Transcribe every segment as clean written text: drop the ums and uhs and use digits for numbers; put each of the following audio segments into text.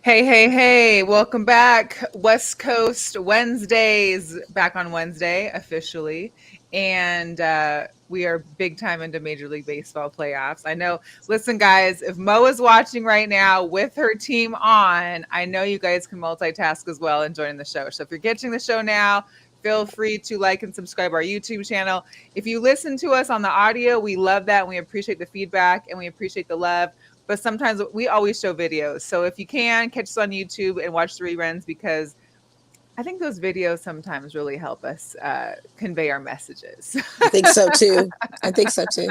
Hey, hey, hey, welcome back. West Coast Wednesdays, back on Wednesday officially. And we are big time into Major League Baseball playoffs. I know, listen, guys, if Mo is watching right now with her team on, I know you guys can multitask as well and join the show. So if you're catching the show now, feel free to like and subscribe our YouTube channel. If you listen to us on the audio, we love that. And we appreciate the feedback and we appreciate the love, but sometimes we always show videos. So if you can, catch us on YouTube and watch the reruns, because I think those videos sometimes really help us convey our messages. I think so too. I think so too.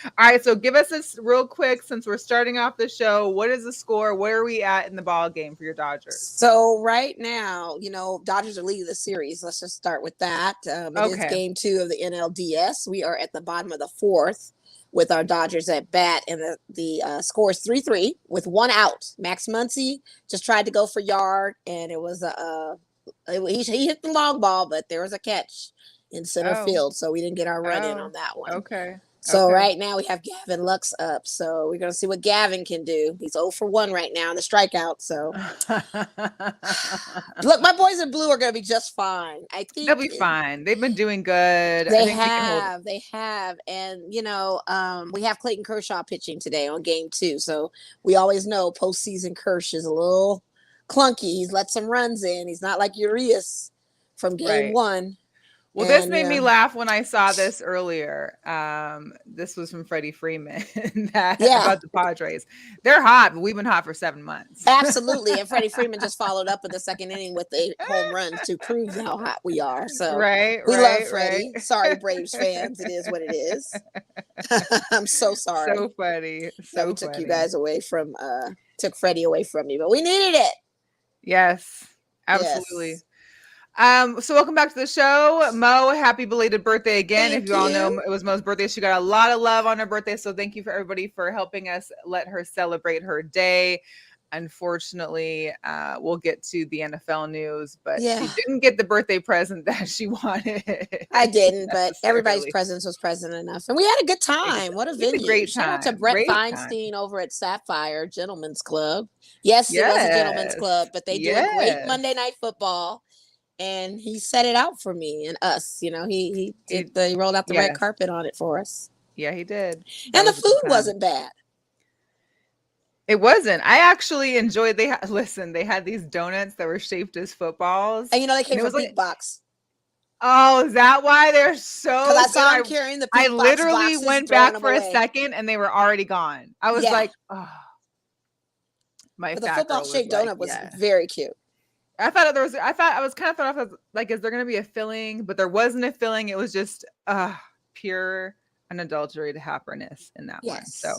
All right, so give us this real quick since we're starting off the show. What is the score? Where are we at in the ball game for your Dodgers? So right now, Dodgers are leading the series. Let's just start with that. It is game 2 of the NLDS. We are at the bottom of the 4th with our Dodgers at bat, and the score is 3-3 with 1 out. Max Muncy just tried to go for yard, and it was he hit the long ball, but there was a catch in center field, so we didn't get our run in on that one. Okay. So right now we have Gavin Lux up. So we're going to see what Gavin can do. He's 0 for 1 right now in the strikeout. So look, my boys in blue are going to be just fine. I think they'll be fine. They've been doing good. They have. And, we have Clayton Kershaw pitching today on game 2. So we always know postseason Kersh is a little clunky. He's let some runs in. He's not like Urias from game 1. Well, this made me laugh when I saw this earlier. This was from Freddie Freeman about the Padres. They're hot, but we've been hot for 7 months. Absolutely. And Freddie Freeman just followed up in the second inning with a home run to prove how hot we are. So we love Freddie. Sorry, Braves fans. It is what it is. I'm so sorry. So funny. So took you guys away from, took Freddie away from you, but we needed it. Yes, absolutely. Yes. So welcome back to the show. Mo, happy belated birthday again. If you all know, it was Mo's birthday. She got a lot of love on her birthday. So thank you for everybody for helping us let her celebrate her day. Unfortunately, we'll get to the NFL news, but she didn't get the birthday present that she wanted. I didn't, but everybody's presence was present enough. And we had a good time. What a venue. Great time. Shout out to Brett Feinstein over at Sapphire Gentlemen's Club. Yes, it was a gentleman's club, but they do a great Monday Night Football. And he set it out for me and us. He rolled out the red carpet on it for us. Yeah, he did. And the food wasn't bad. It wasn't. I actually enjoyed. They had these donuts that were shaped as footballs. And they came from Big Box. Oh, is that why they're so? Because I saw him carrying the Big Box boxes. I literally went back for a second and they were already gone. I was like, oh, but the football shaped donut was very cute. I thought I was kind of thought off like, is there going to be a filling? But there wasn't a filling. It was just pure unadulterated happiness in that one. So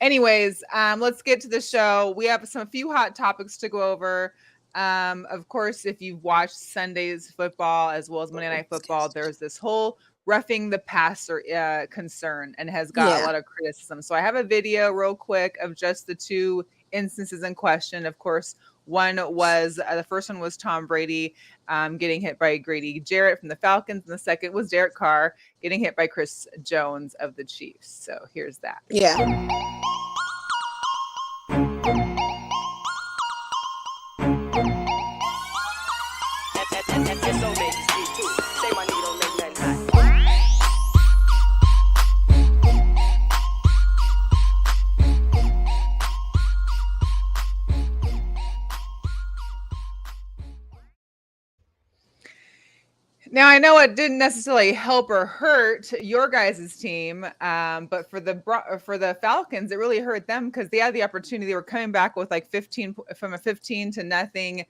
anyways, let's get to the show. We have a few hot topics to go over. Of course, if you've watched Sunday's football as well as Monday Night Football, there's this whole roughing the passer concern and has got a lot of criticism. So I have a video real quick of just the 2 instances in question. Of course, one was the first one was Tom Brady getting hit by Grady Jarrett from the Falcons, and the second was Derek Carr getting hit by Chris Jones of the Chiefs. So here's that. Now, I know it didn't necessarily help or hurt your guys' team, but for the Falcons, it really hurt them because they had the opportunity. They were coming back with like 15 from a 15-0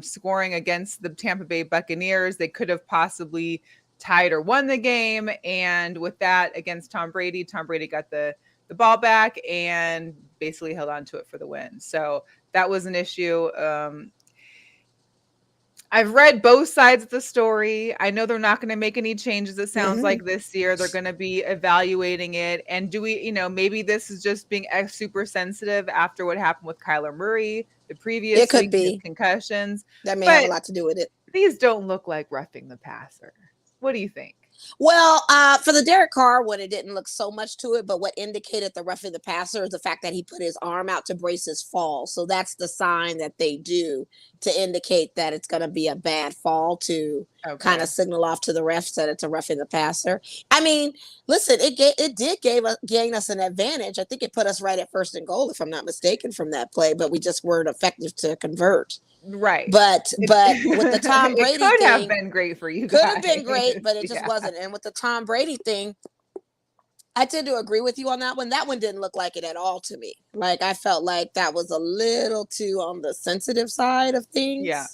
scoring against the Tampa Bay Buccaneers. They could have possibly tied or won the game, and with that against Tom Brady got the ball back and basically held on to it for the win. So that was an issue. I've read both sides of the story. I know they're not going to make any changes, it sounds like, this year. They're going to be evaluating it. And do we, maybe this is just being super sensitive after what happened with Kyler Murray the previous week. It could be concussions. That may have a lot to do with it. These don't look like roughing the passer. What do you think? Well, for the Derek Carr one, it didn't look so much to it, but what indicated the roughing the passer is the fact that he put his arm out to brace his fall. So that's the sign that they do to indicate that it's going to be a bad fall to kind of signal off to the refs that it's a roughing the passer. I mean, listen, it did gain us an advantage. I think it put us right at 1st and goal, if I'm not mistaken, from that play, but we just weren't effective to convert. Right. But with the Tom Brady thing, it could have been great for you guys. Could have been great, but it just wasn't. And with the Tom Brady thing, I tend to agree with you on that one. That one didn't look like it at all to me. Like, I felt like that was a little too on the sensitive side of things. Yeah.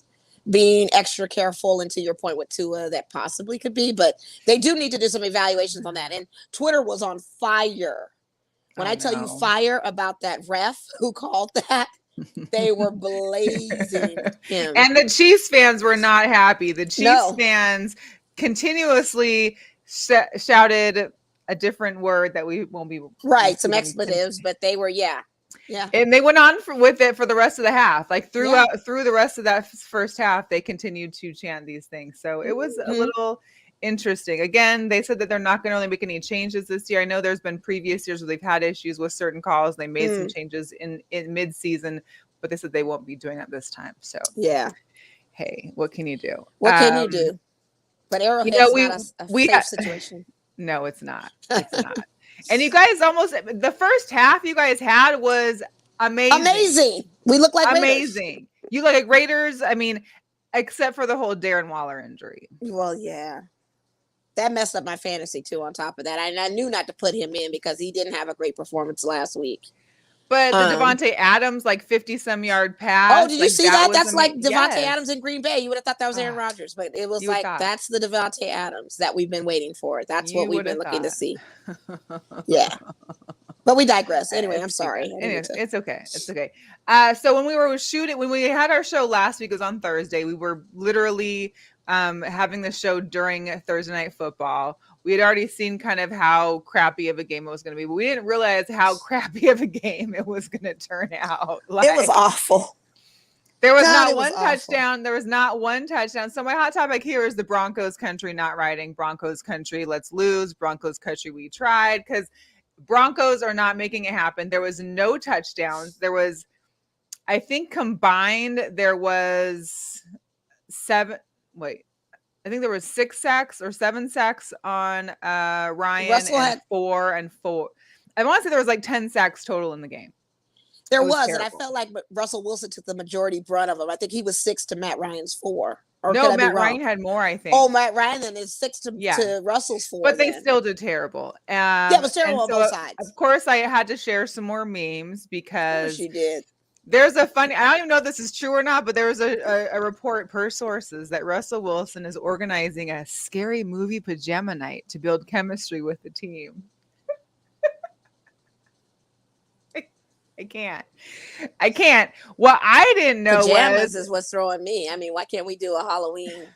Being extra careful, and to your point with Tua, that possibly could be, but they do need to do some evaluations on that. And Twitter was on fire. When I tell you fire about that ref who called that, they were blazing him. And the Chiefs fans were not happy. The Chiefs fans continuously shouted a different word that we won't be some expletives, but they were yeah. And they went on with it for the rest of the half. Like through the rest of that first half, they continued to chant these things. So it was a little interesting. Again, they said that they're not going to really make any changes this year. I know there's been previous years where they've had issues with certain calls. They made some changes in mid-season, but they said they won't be doing it this time. So hey, what can you do? What can you do? But Arrowhead's not a safe situation. No, it's not. It's not. And you guys the first half you guys had was amazing. We look like amazing. Raiders. You look like Raiders. I mean, except for the whole Darren Waller injury. Well, yeah. That messed up my fantasy too on top of that. I knew not to put him in because he didn't have a great performance last week. But the Devontae Adams, 50-some yard pass. Oh, did you see that? That's like Devontae Adams in Green Bay. You would have thought that was Aaron Rodgers, but it was that's the Devontae Adams that we've been waiting for. That's what we've been looking to see. Yeah. But we digress. Anyway, I'm sorry. Anyway, it's okay. It's okay. So when we had our show last week, it was on Thursday. We were literally having the show during Thursday Night Football. We had already seen kind of how crappy of a game it was going to be, but we didn't realize how crappy of a game it was going to turn out. It was awful. There was not one touchdown. There was not one touchdown. So my hot topic here is the Broncos country not riding. Broncos country, let's lose. Broncos country, we tried. Because Broncos are not making it happen. There was no touchdowns. There was, I think combined, there was I think there was 6 sacks or 7 sacks on Ryan. Russell had 4 and 4. I want to say there was 10 sacks total in the game. There was, and I felt like Russell Wilson took the majority brunt of them. I think he was 6 to Matt Ryan's 4. No, Matt Ryan had more, I think. Oh, Matt Ryan then is 6 to Russell's 4. But they still did terrible. It was terrible on both sides. Of course, I had to share some more memes because she did. There's a funny, I don't even know if this is true or not, but there was a report per sources that Russell Wilson is organizing a scary movie pajama night to build chemistry with the team. I can't. What I didn't know pajamas is what's throwing me. I mean, why can't we do a Halloween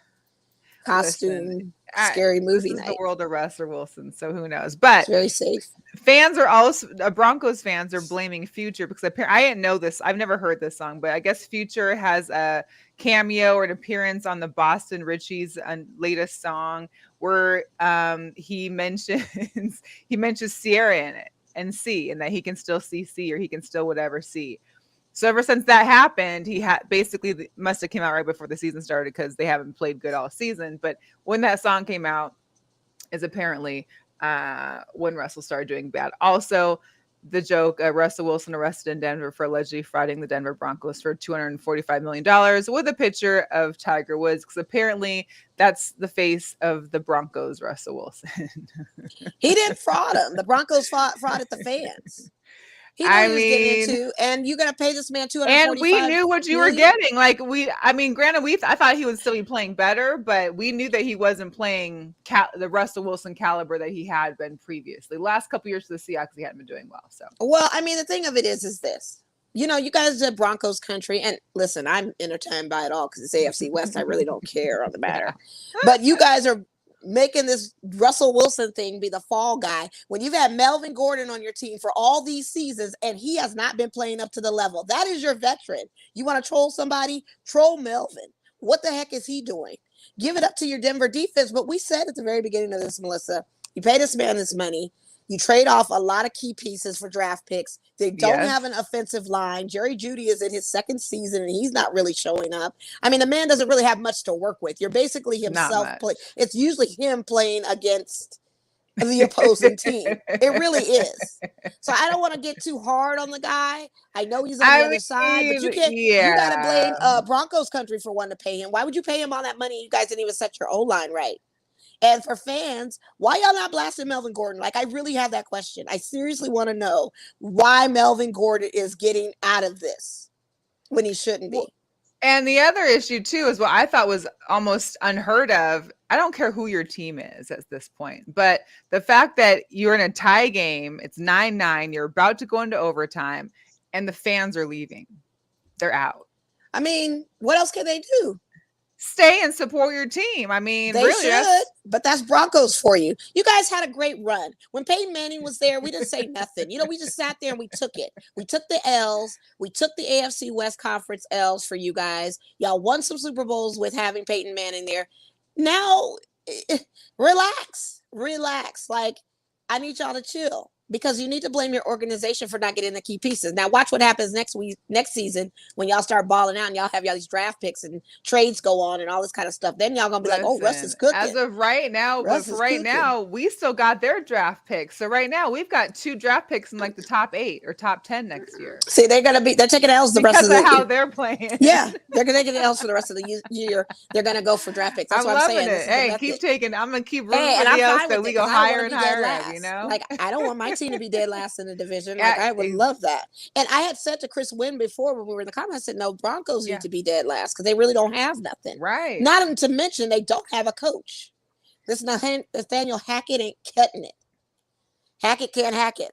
costume scary movie night? The world of Russell Wilson, so who knows? But it's very safe. Fans are also Broncos fans are blaming Future because I didn't know this. I've never heard this song, but I guess Future has a cameo or an appearance on the Boston Richie's latest song where he mentions Sierra in it and C, and that he can still see C or he can still whatever see. So ever since that happened, he basically must have came out right before the season started because they haven't played good all season. But when that song came out, is apparently when Russell started doing bad. Also, the joke, Russell Wilson arrested in Denver for allegedly frauding the Denver Broncos for $245 million with a picture of Tiger Woods, because apparently that's the face of the Broncos, Russell Wilson. He didn't fraud them. The Broncos frauded the fans. He knew he was getting into, and you're gonna pay this man $245 million. And we knew what you were getting. Granted, I thought he would still be playing better, but we knew that he wasn't playing the Russell Wilson caliber that he had been previously. Last couple years for the Seahawks, he hadn't been doing well. So, well, I mean, the thing of it is this. You know, you guys are Broncos country, and listen, I'm entertained by it all because it's AFC West. I really don't care on the matter, but you guys are making this Russell Wilson thing be the fall guy when you've had Melvin Gordon on your team for all these seasons and he has not been playing up to the level. That is your veteran. You want to troll somebody? Troll Melvin. What the heck is he doing? Give it up to your Denver defense. But we said at the very beginning of this, Melissa, you pay this man this money. You trade off a lot of key pieces for draft picks. They don't have an offensive line. Jerry Jeudy is in his second season, and he's not really showing up. I mean, the man doesn't really have much to work with. You're basically himself. It's usually him playing against the opposing team. It really is. So I don't want to get too hard on the guy. I know he's on the other side, but you can't. You got to blame Broncos country for wanting to pay him. Why would you pay him all that money? You guys didn't even set your O-line right. And for fans, why y'all not blasting Melvin Gordon? Like, I really have that question. I seriously want to know why Melvin Gordon is getting out of this when he shouldn't be. And the other issue, too, is what I thought was almost unheard of. I don't care who your team is at this point, but the fact that you're in a tie game, it's 9-9, you're about to go into overtime, and the fans are leaving. They're out. I mean, what else can they do? Stay and support your team. I mean, they really, should, but that's Broncos for you. You guys had a great run. When Peyton Manning was there, we didn't say nothing. We just sat there and we took it. We took the L's. We took the AFC West Conference L's for you guys. Y'all won some Super Bowls with having Peyton Manning there. Now, relax. Like, I need y'all to chill. Because you need to blame your organization for not getting the key pieces. Now, watch what happens next season when y'all start balling out and y'all have these draft picks and trades go on and all this kind of stuff. Then y'all gonna be like, "Oh, Russ is cooking." As of right now, now we still got their draft picks. So right now we've got 2 draft picks in like the top 8 or top 10 next year. See, they're taking L's the rest of the year. How they're playing. Yeah, they're gonna take L's for the rest of the year. They're gonna go for draft picks. That's what I'm saying. It. Hey, keep taking. I'm gonna keep rooting for the L's so we go higher and higher. Like, I don't want my team to be dead last in the division. Like, I would love that. And I had said to Chris Wynn before when we were in the comments, I said, no, Broncos need to be dead last because they really don't have nothing. Right. Not to mention they don't have a coach. This Nathaniel Hackett ain't cutting it. Hackett can't hack it.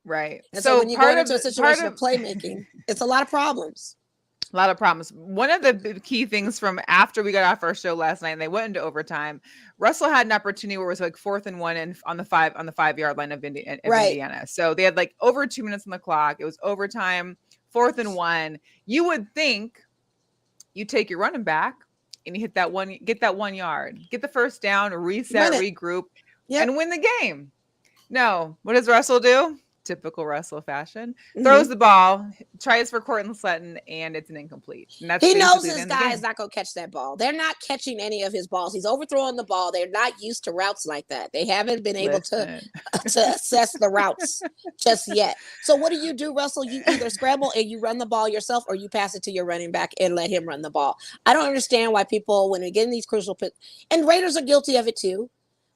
Right. And so when you go into a situation of playmaking, it's a lot of problems. A lot of problems. One of the key things from after we got off our show last night and they went into overtime, Russell had an opportunity where it was like 4th and 1 and on the 5-yard line of Indiana. So they had like over 2 minutes on the clock. It was overtime, 4th and 1. You would think you take your running back and you get that 1 yard, get the first down, reset, regroup, and win the game. No, what does Russell do? Typical Russell fashion, throws the ball, tries for Courtland Sutton, and it's an incomplete. And that's he knows his guy is not going to catch that ball. They're not catching any of his balls. He's overthrowing the ball. They're not used to routes like that. They haven't been able to assess the routes just yet. So what do, Russell? You either scramble and you run the ball yourself or you pass it to your running back and let him run the ball. I don't understand why people, when they get in these crucial pits, and Raiders are guilty of it too.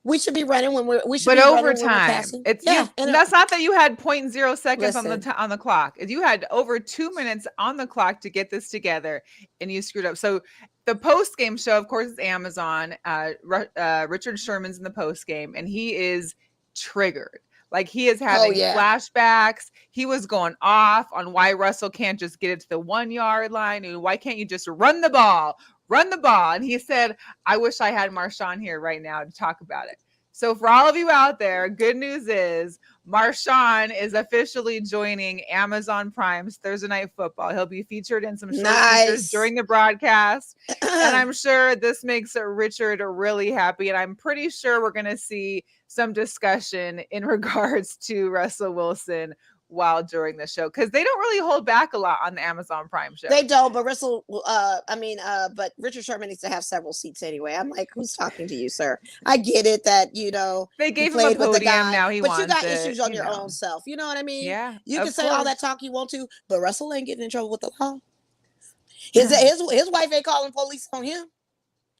We should be running when we should. But be overtime, it's that's not that you had 0.0 seconds on the clock. You had over 2 minutes on the clock to get this together, and you screwed up. So the post game show, of course, is Amazon. Richard Sherman's in the post game, and he is triggered. Like he is having flashbacks. He was going off on why Russell can't just get it to the 1 yard line, and why can't you just run the ball? And he said, I wish I had Marshawn here right now to talk about it. So for all of you out there, good news is Marshawn is officially joining Amazon Prime's Thursday Night Football. He'll be featured in some short features during the broadcast. And I'm sure this makes Richard really happy. And I'm pretty sure we're going to see some discussion in regards to Russell Wilson while during the show, because they don't really hold back a lot on the Amazon Prime show. They don't, but but Richard Sherman needs to have several seats anyway. I'm like, who's talking to you, sir? I get it that they gave him a podium. Now he wants it. But you got issues on your own self. You know what I mean? Yeah. You can say all that talk you want to, but Russell ain't getting in trouble with the law. His wife ain't calling police on him.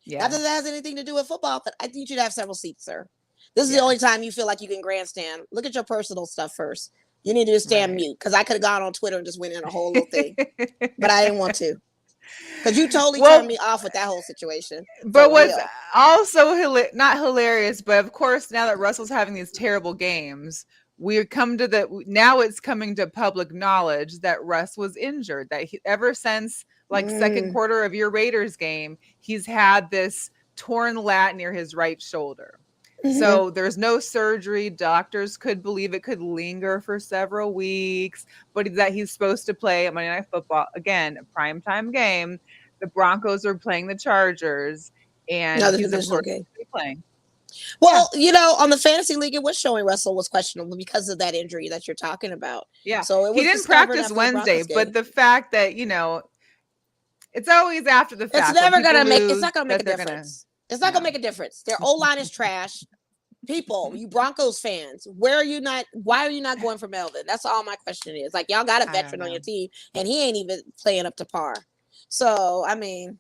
Yeah. Not that has anything to do with football, but I think you should have several seats, sir. This is the only time you feel like you can grandstand. Look at your personal stuff first. You need to stand mute, because I could have gone on Twitter and just went in a whole little thing, but I didn't want to, because you totally turned me off with that whole situation. But what's also not hilarious, but of course, now that Russell's having these terrible games, now it's coming to public knowledge that Russ was injured. That ever since second quarter of your Raiders game, he's had this torn lat near his right shoulder. So there's no surgery. Doctors could believe it could linger for several weeks, but that he's supposed to play Monday Night Football. Again, a primetime game. The Broncos are playing the Chargers, and Another he's of divisional course game. playing. Well, you know, on the fantasy league, it was showing Russell was questionable because of that injury that you're talking about. Yeah, so it was he didn't practice Wednesday, but the fact that it's always after the fact. It's never gonna make. Lose, it's not gonna make a difference. It's not gonna make a difference. Their O-line is trash. People, you Broncos fans, why are you not going for Melvin? That's all my question is. Like, y'all got a veteran on your team, and he ain't even playing up to par. So, I mean,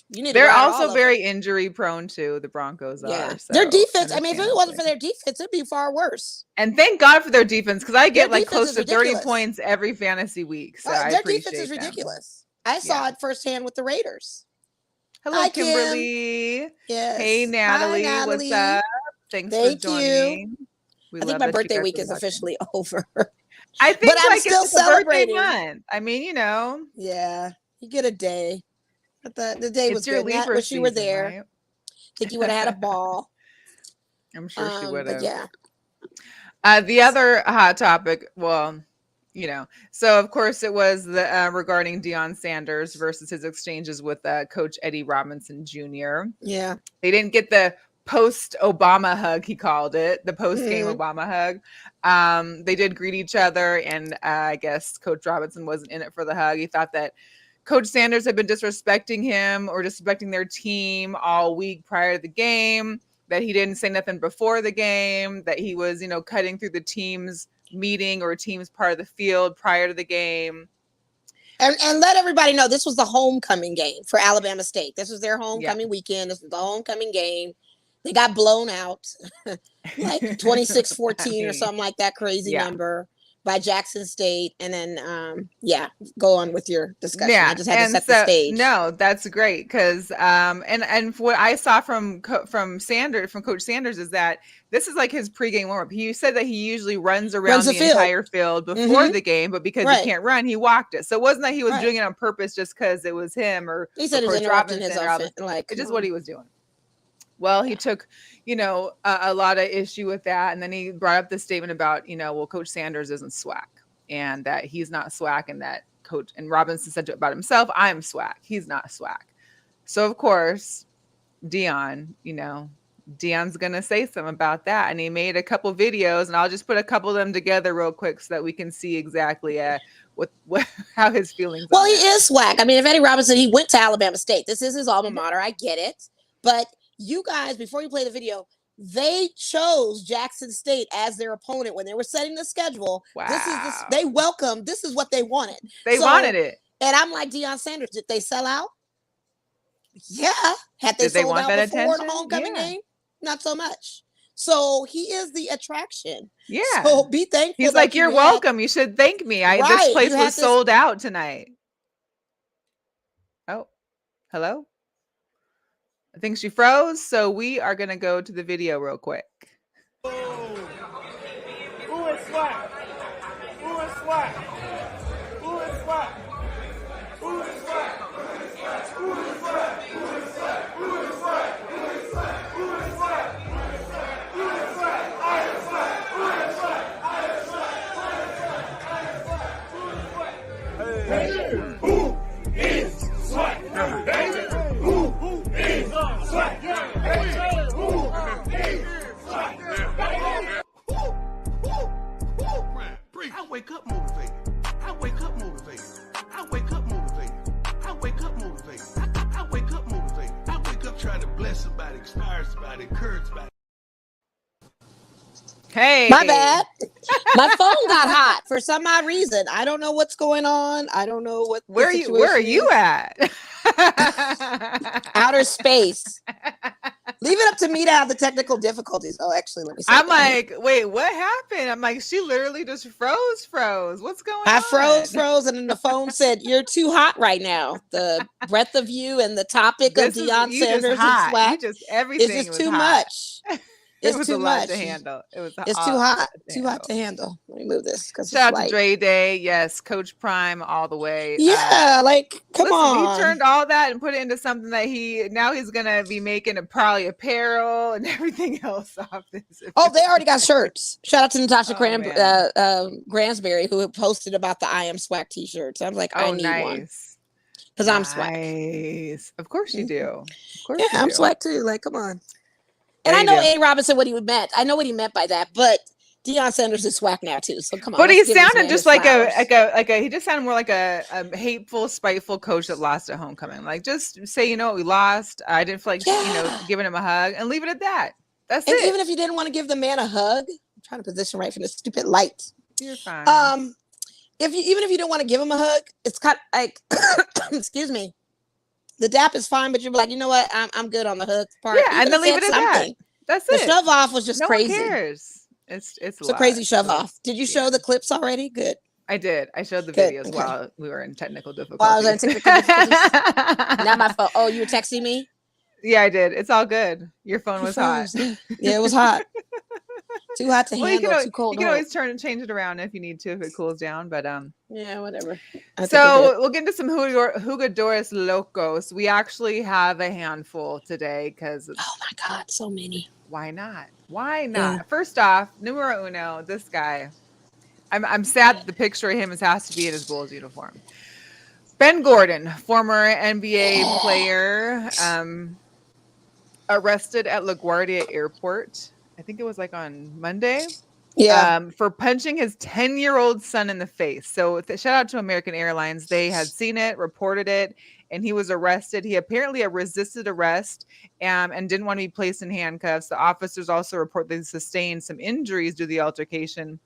you need. They're also very injury prone too. The Broncos are. So their defense. I mean, if it wasn't for their defense, it'd be far worse. And thank God for their defense, because I get like close to 30 points every fantasy week. So their defense is ridiculous. I saw it firsthand with the Raiders. Hello, hi, Kimberly. Yes. Hey, Natalie. Hi, Natalie. What's up? Thank for joining. I think my birthday week is officially over. I think, but I'm still celebrating. Month. I mean, Yeah, you get a day. But the day was good. I wish you were there. Right? Think you would have had a ball. I'm sure she would have. Yeah. The other hot topic, so of course it was the regarding Deion Sanders versus his exchanges with Coach Eddie Robinson Jr. Yeah. They didn't get the post-Obama hug, he called it, the post-game Obama hug. They did greet each other, and I guess Coach Robinson wasn't in it for the hug. He thought that Coach Sanders had been disrespecting him or disrespecting their team all week prior to the game, that he didn't say nothing before the game, that he was, cutting through the team's meeting or team's part of the field prior to the game. And let everybody know this was the homecoming game for Alabama State. This was their homecoming weekend. This was the homecoming game. They got blown out like 26-14 or something like that crazy number by Jackson State. And then, go on with your discussion. Yeah. I just had to set the stage. No, that's great. Because, and what I saw from Coach Sanders is that this is like his pregame warm-up. He said that he usually runs around the entire field before the game, but because he can't run, he walked it. So it wasn't that he was doing it on purpose just because it was him or he said he was interrupting his offense. It's just what he was doing. Well, he took, a lot of issue with that. And then he brought up this statement about, Coach Sanders isn't SWAC and that he's not SWAC, and that and Robinson said about himself, I'm SWAC. He's not SWAC. So, of course, Deion, Deion's going to say something about that. And he made a couple videos, and I'll just put a couple of them together real quick so that we can see exactly how his feelings are. Well, he is SWAC. I mean, if Eddie Robinson, he went to Alabama State. This is his alma mater. I get it. But you guys, before you play the video, they chose Jackson State as their opponent when they were setting the schedule. Wow. They welcomed. This is what they wanted. They wanted it. And I'm like, Deion Sanders, did they sell out? Yeah. Had they sold out before the homecoming game? Not so much. So he is the attraction. Yeah. So be thankful. He's like, you're welcome. You should thank me. This place was sold out tonight. Oh, hello? I think she froze, so we are going to go to the video real quick. Who is SWAC? Who is SWAC? Who is SWAC? Who is SWAC? Who is SWAC? Who is SWAC? Who is SWAC? Who is SWAC? Who is SWAC? Who is SWAC? I am SWAC. Who is SWAC? I am SWAC. I am SWAC. I am SWAC. Who is SWAC? Who is SWAC? I wake up motivated. I wake up motivated. I wake up motivated. I wake up motivated. I wake up motivated. I wake up trying to bless somebody, inspire somebody, encourage somebody. Hey, my bad. My phone got hot for some odd reason. I don't know what's going on. I don't know what. Where are you at? Outer space. Leave it up to me to have the technical difficulties. Oh, actually, let me see. I'm like, wait, what happened? I'm like, she literally just froze. What's going on? I froze, and then the phone said, "You're too hot right now." The breadth of you and the topic of Deion Sanders and SWAC everything is just too much. It was too much to handle. It's too hot. Too hot to handle. Let me move this. Shout out to Dre Day. Yes, Coach Prime all the way. Yeah, come on. He turned all that and put it into something that he's gonna be making probably apparel and everything else off this. Oh, they already got shirts. Shout out to Natasha Gransberry, who posted about the I Am SWAC t-shirts. I was like, I need one. Because I'm swag. Nice. Of course you do. Of course Yeah, you I'm do. swag too. Like, come on. There And I you know go. A. Robinson what he meant. I know what he meant by that, but Deion Sanders is swag now too. So come on. But he let's give this sounded man just his like flowers. he just sounded more like a hateful, spiteful coach that lost at homecoming. Like, just say, you know what, we lost. I didn't feel like giving him a hug, and leave it at that. That's And it. even if you didn't want to give the man a hug, I'm trying to position right for this stupid light. You're fine. Even if you don't want to give him a hug, it's kind of like excuse me. The dap is fine, but you're like, you know what? I'm good on the hug part. Yeah, and then leave it at that. That's the it. The shove off was just crazy. No one cares. It's a crazy shove off. Did you show the clips already? Good. I did. I showed the videos while we were in technical difficulties. While I was in technical difficulties. Not my fault. Oh, you were texting me? Yeah, I did. It's all good. Your phone was hot. Yeah, it was hot. Too hot to handle. Too cold. You can always change it around if you need to, if it cools down. But yeah, whatever. So we'll get into some Jugadores Locos. We actually have a handful today because oh my God, so many. Why not? Why not? Yeah. First off, numero uno, this guy. I'm sad that the picture of him has to be in his Bulls uniform. Ben Gordon, former NBA player, arrested at LaGuardia Airport. I think it was like on Monday. Yeah. For punching his 10-year-old son in the face. So shout out to American Airlines. They had seen it, reported it, and he was arrested. He apparently resisted arrest and didn't want to be placed in handcuffs. The officers also report that he sustained some injuries due to the altercation.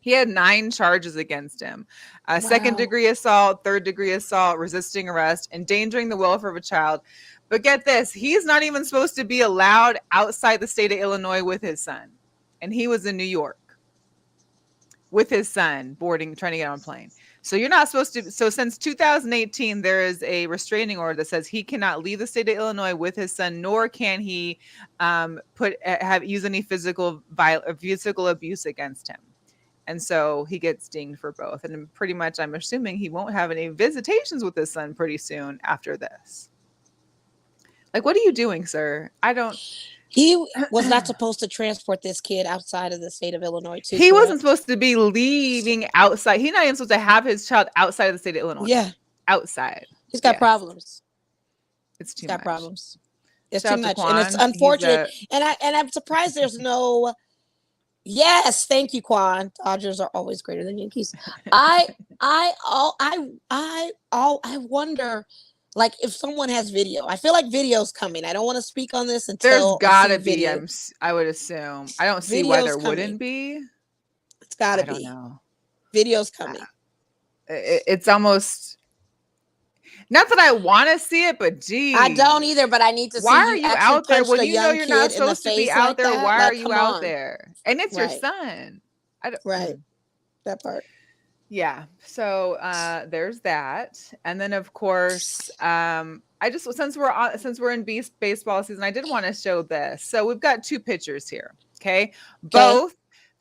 He had 9 charges against him. Wow. Second-degree assault, third-degree assault, resisting arrest, endangering the welfare of a child. But get this, he's not even supposed to be allowed outside the state of Illinois with his son. And he was in New York with his son trying to get on a plane. So you're not supposed to. So since 2018, there is a restraining order that says he cannot leave the state of Illinois with his son, nor can he use any physical abuse against him. And so he gets dinged for both. And pretty much, I'm assuming he won't have any visitations with his son pretty soon after this. Like, what are you doing, sir? He was not supposed to transport this kid outside of the state of Illinois, too. He wasn't supposed to be leaving outside. He's not even supposed to have his child outside of the state of Illinois. Yeah. Outside. He's got problems. It's too much. Problems. It's too much. And it's unfortunate. And I'm surprised there's no... Yes, thank you, Quan. Dodgers are always greater than Yankees. I wonder, like, if someone has video. I feel like video's coming. I don't want to speak on this until there's gotta be. I would assume. I don't see why there wouldn't be. It's gotta be. I don't know. Video's coming. It's almost. Not that I want to see it, but geez. I don't either, but I need to see. Why are you out there when you know you're not supposed to be out there? Why are you out there? And it's your son. Right. That part. Yeah. So there's that. And then of course, since we're in baseball season, I did want to show this. So we've got 2 pitchers here. Okay. Both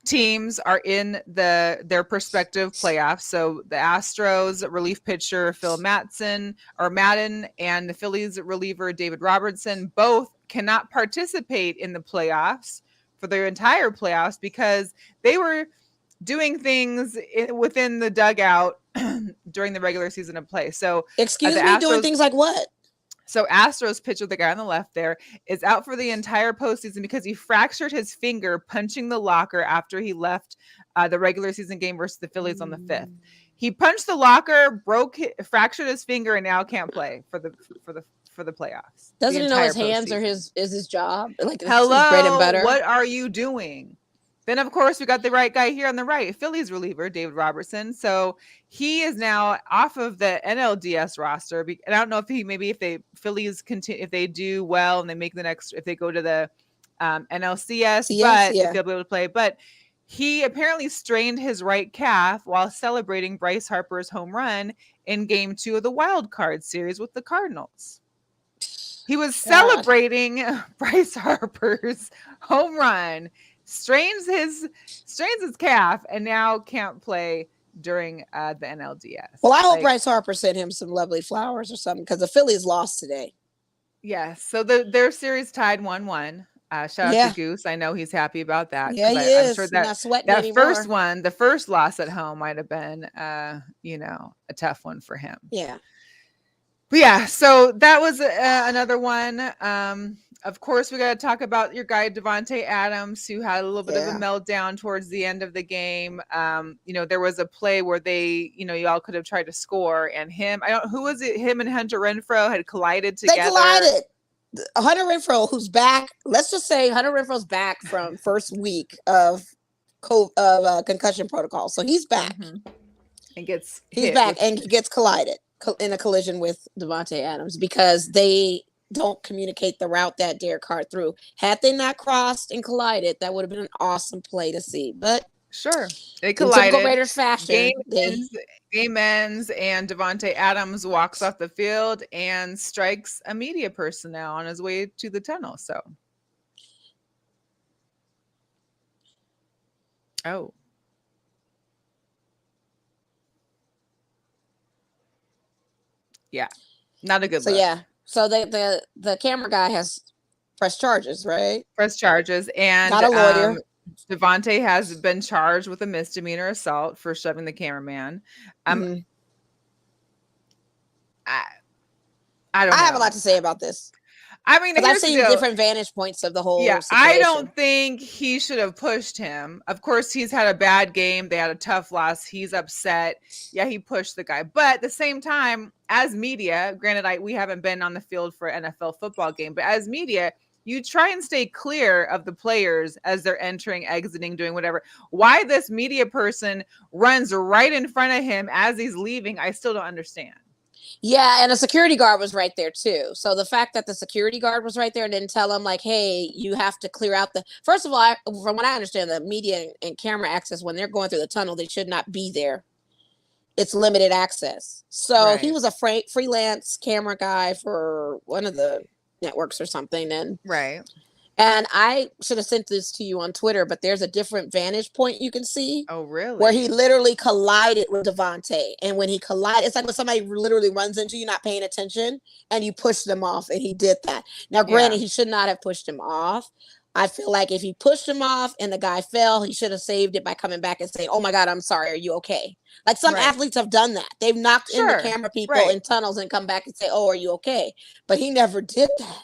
teams are in their prospective playoffs. So the Astros relief pitcher Phil Madden and the Phillies reliever David Robertson both cannot participate in the playoffs for their entire playoffs because they were doing things within the dugout during the regular season of play. So excuse me, doing things like what? So Astros pitcher, the guy on the left there, is out for the entire postseason because he fractured his finger punching the locker after he left the regular season game versus the Phillies on the 5th. He punched the locker, fractured his finger, and now can't play for the playoffs. Doesn't he know his hands are his job? Like, hello, bread and butter. What are you doing? Then, of course, we got the right guy here on the right, Phillies reliever, David Robertson. So he is now off of the NLDS roster. And I don't know if the Phillies continue, if they do well and they make if they go to the NLCS, if they'll be able to play. But he apparently strained his right calf while celebrating Bryce Harper's home run in Game 2 of the Wild Card series with the Cardinals. He was celebrating Bryce Harper's home run. Strains his calf and now can't play during the NLDS. Well, I hope Bryce Harper sent him some lovely flowers or something because the Phillies lost today. Yes. So their series tied 1-1. Shout out to Goose. I know he's happy about that. Yeah, he is. I'm sure that first one, the first loss at home might have been a tough one for him. Yeah. But yeah, so that was another one. Of course, we got to talk about your guy Davante Adams, who had a little bit of a meltdown towards the end of the game. There was a play where y'all could have tried to score, and who was it? Him and Hunter Renfrow had collided together. They collided. Hunter Renfrow, who's back. Let's just say Hunter Renfrow's back from first week of concussion protocol, so he's back. And gets he gets collided in a collision with Davante Adams because they don't communicate the route that Derek Carr threw. Had they not crossed and collided, that would have been an awesome play to see. But sure, they collided. In typical Raiders fashion, game ends, and Davante Adams walks off the field and strikes a media personnel on his way to the tunnel. So, yeah, not a good look. Yeah. So the camera guy has pressed charges, right? Pressed charges, and not a lawyer. Davante has been charged with a misdemeanor assault for shoving the cameraman. I don't know. I have a lot to say about this. I mean, I've seen different vantage points of the whole situation. I don't think he should have pushed him. Of course, he's had a bad game. They had a tough loss. He's upset. Yeah, he pushed the guy. But at the same time, as media, granted, we haven't been on the field for an NFL football game, but as media, you try and stay clear of the players as they're entering, exiting, doing whatever. Why this media person runs right in front of him as he's leaving, I still don't understand. Yeah, and a security guard was right there too. So the fact that the security guard was right there and didn't tell him like, hey, you have to clear out first of all, from what I understand, the media and camera access, when they're going through the tunnel, they should not be there. It's limited access. So he was a freelance camera guy for one of the networks or something. And I should have sent this to you on Twitter, but there's a different vantage point you can see. Oh, really? Where he literally collided with Davante. And when he collided, it's like when somebody literally runs into you, not paying attention, and you push them off, and he did that. Now, granted, he should not have pushed him off. I feel like if he pushed him off and the guy fell, he should have saved it by coming back and saying, oh, my God, I'm sorry. Are you okay? Like some athletes have done that. They've knocked in the camera people in tunnels and come back and say, oh, are you okay? But he never did that.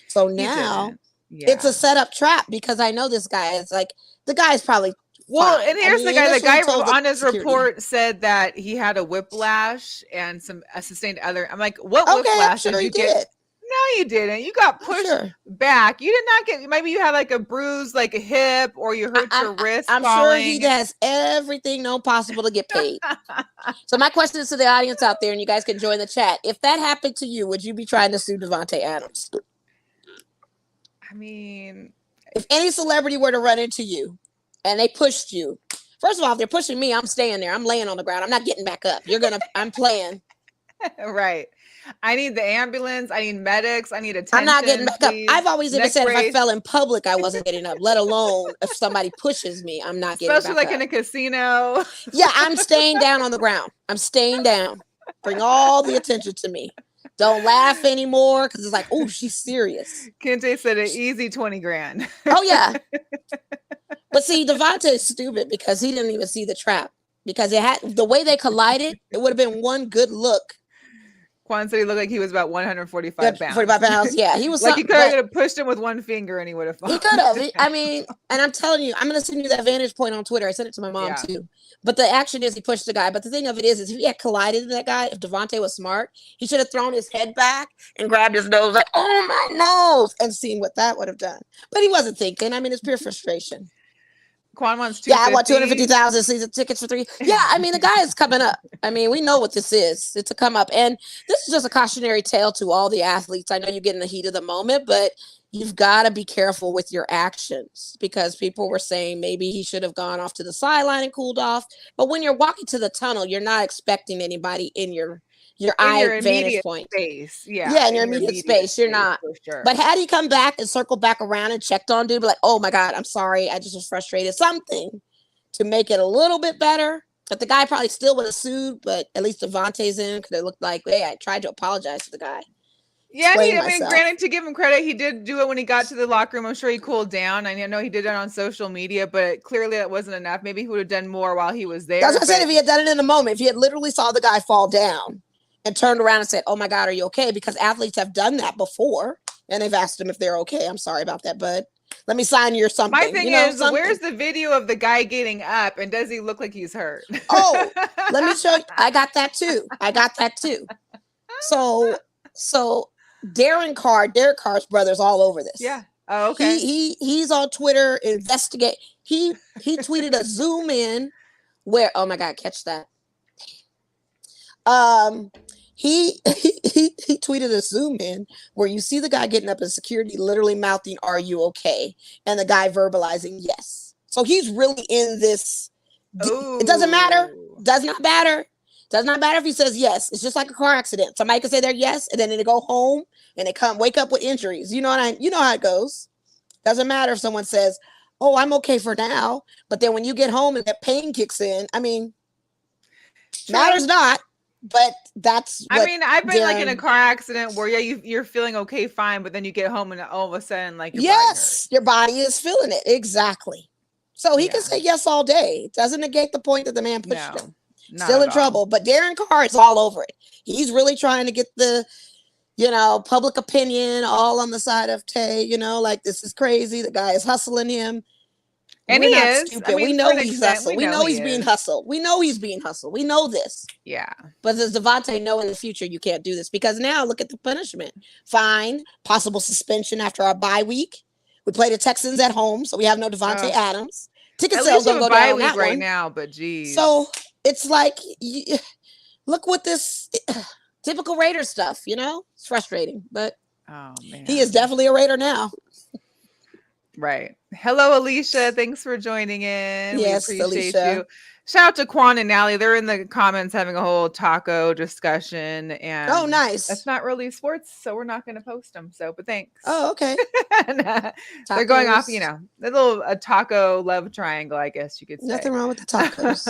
So now... Yeah. It's a setup trap because I know this guy is like the guy's probably and here's the guy. The guy on his report said that he had a whiplash and a sustained other. I'm like, what whiplash did you get? No, you didn't. You got pushed back. You did not get. Maybe you had like a bruise, like a hip, or you hurt your wrist. I'm sure he has everything known possible to get paid. So my question is to the audience out there, and you guys can join the chat. If that happened to you, would you be trying to sue Davante Adams? I mean, if any celebrity were to run into you and they pushed you, first of all, if they're pushing me, I'm staying there. I'm laying on the ground. I'm not getting back up. I'm playing. Right. I need the ambulance. I need medics. I need attention. I'm not getting back up. I've always even said if I fell in public, I wasn't getting up, let alone if somebody pushes me, I'm not getting Especially back like up. In a casino. Yeah, I'm staying down on the ground. I'm staying down. Bring all the attention to me. Don't laugh anymore because it's like, oh, she's serious. Kente said an easy 20 grand. Oh, yeah. But see, Davante is stupid because he didn't even see the trap. Because the way they collided, it would have been one good look. Quan said he looked like he was about 145 pounds. 45 pounds, yeah. He was like he could have pushed him with one finger and he would have fallen. He could have. I mean, and I'm telling you, I'm going to send you that vantage point on Twitter. I sent it to my mom too. But the action is he pushed the guy. But the thing of it is if he had collided with that guy, if Davante was smart, he should have thrown his head back and grabbed his nose like, oh, my nose, and seen what that would have done. But he wasn't thinking. I mean, it's pure frustration. Quan wants I want 250,000 season tickets for 3. Yeah, I mean, the guy is coming up. I mean, we know what this is. It's a come up. And this is just a cautionary tale to all the athletes. I know you get in the heat of the moment, but you've got to be careful with your actions because people were saying maybe he should have gone off to the sideline and cooled off. But when you're walking to the tunnel, you're not expecting anybody in your eye vantage point. Space. Yeah, in your immediate space. You're not. Sure. But had he come back and circled back around and checked on dude, be like, oh my God, I'm sorry. I just was frustrated. Something to make it a little bit better. But the guy probably still would have sued, but at least Davante's in because it looked like, hey, I tried to apologize to the guy. Yeah, I mean, granted, to give him credit, he did do it when he got to the locker room. I'm sure he cooled down. I know he did it on social media, but clearly that wasn't enough. Maybe he would have done more while he was there. That's what I said. If he had done it in the moment, if he had literally saw the guy fall down and turned around and said, "Oh my God, are you okay?" Because athletes have done that before, and they've asked them if they're okay. I'm sorry about that, bud. Let me sign you or something. My thing you know, is, something. where's the video of the guy getting up, and does he look like he's hurt? Oh, let me show you. I got that too. So Derek Carr's brother's all over this. Yeah. Oh, okay. He's on Twitter. Investigate. He tweeted a zoom in where, oh my God, catch that. He tweeted a zoom in where you see the guy getting up and security literally mouthing, "Are you okay?" and the guy verbalizing yes. So he's really in this. It doesn't matter. Does not matter. Does not matter if he says yes. It's just like a car accident. Somebody can say they're yes, and then they go home and they wake up with injuries. You know how it goes. Doesn't matter if someone says, "Oh, I'm okay for now," but then when you get home and that pain kicks in, I mean, matters not. But that's what I've been like in a car accident where you're feeling okay, fine, but then you get home and all of a sudden, like, your body is feeling it. Exactly. So he can say yes all day. It doesn't negate the point that the man pushed him. Still in trouble. But Derek Carr is all over it. He's really trying to get the, public opinion all on the side of Tay, like, this is crazy. The guy is hustling him. And he is. Stupid. We know he's hustled. We know he's being hustled. We know he's being hustled. We know this. Yeah. But does Devontae know in the future you can't do this? Because now look at the punishment. Fine. Possible suspension after our bye week. We play the Texans at home, so we have no Devontae Adams. Ticket sales don't go down that right one. now, but geez. So it's like, look what this typical Raider stuff, It's frustrating, but he is definitely a Raider now. Right. Hello, Alicia. Thanks for joining in. Yes, we appreciate Alicia. you. Shout out to Quan and Nally. They're in the comments having a whole taco discussion. And oh, nice. That's not really sports, so we're not going to post them. But thanks. Oh, okay. They're going off, a little taco love triangle, I guess you could say. Nothing wrong with the tacos.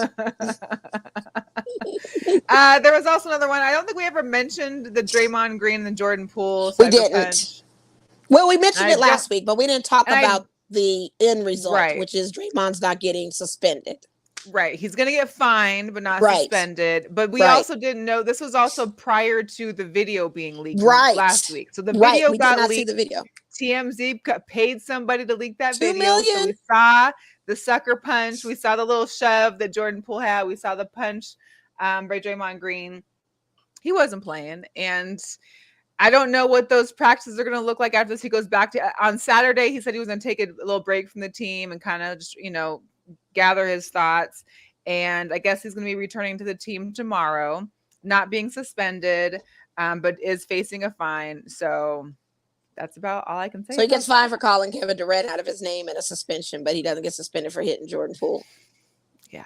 There was also another one. I don't think we ever mentioned the Draymond Green and the Jordan Poole. We didn't. Punch. Well, we mentioned it last week, but we didn't talk about the end result, which is Draymond's not getting suspended. Right. He's going to get fined, but not suspended. But we also didn't know this was also prior to the video being leaked last week. So the video got leaked. See the video. TMZ paid somebody to leak that video. $2 million. So we saw the sucker punch. We saw the little shove that Jordan Poole had. We saw the punch by Draymond Green. He wasn't playing. And I don't know what those practices are going to look like after this. He goes back to on Saturday. He said he was going to take a little break from the team and kind of just, gather his thoughts. And I guess he's going to be returning to the team tomorrow, not being suspended, but is facing a fine. So that's about all I can say. So he gets fined for calling Kevin Durant out of his name and a suspension, but he doesn't get suspended for hitting Jordan Poole. Yeah.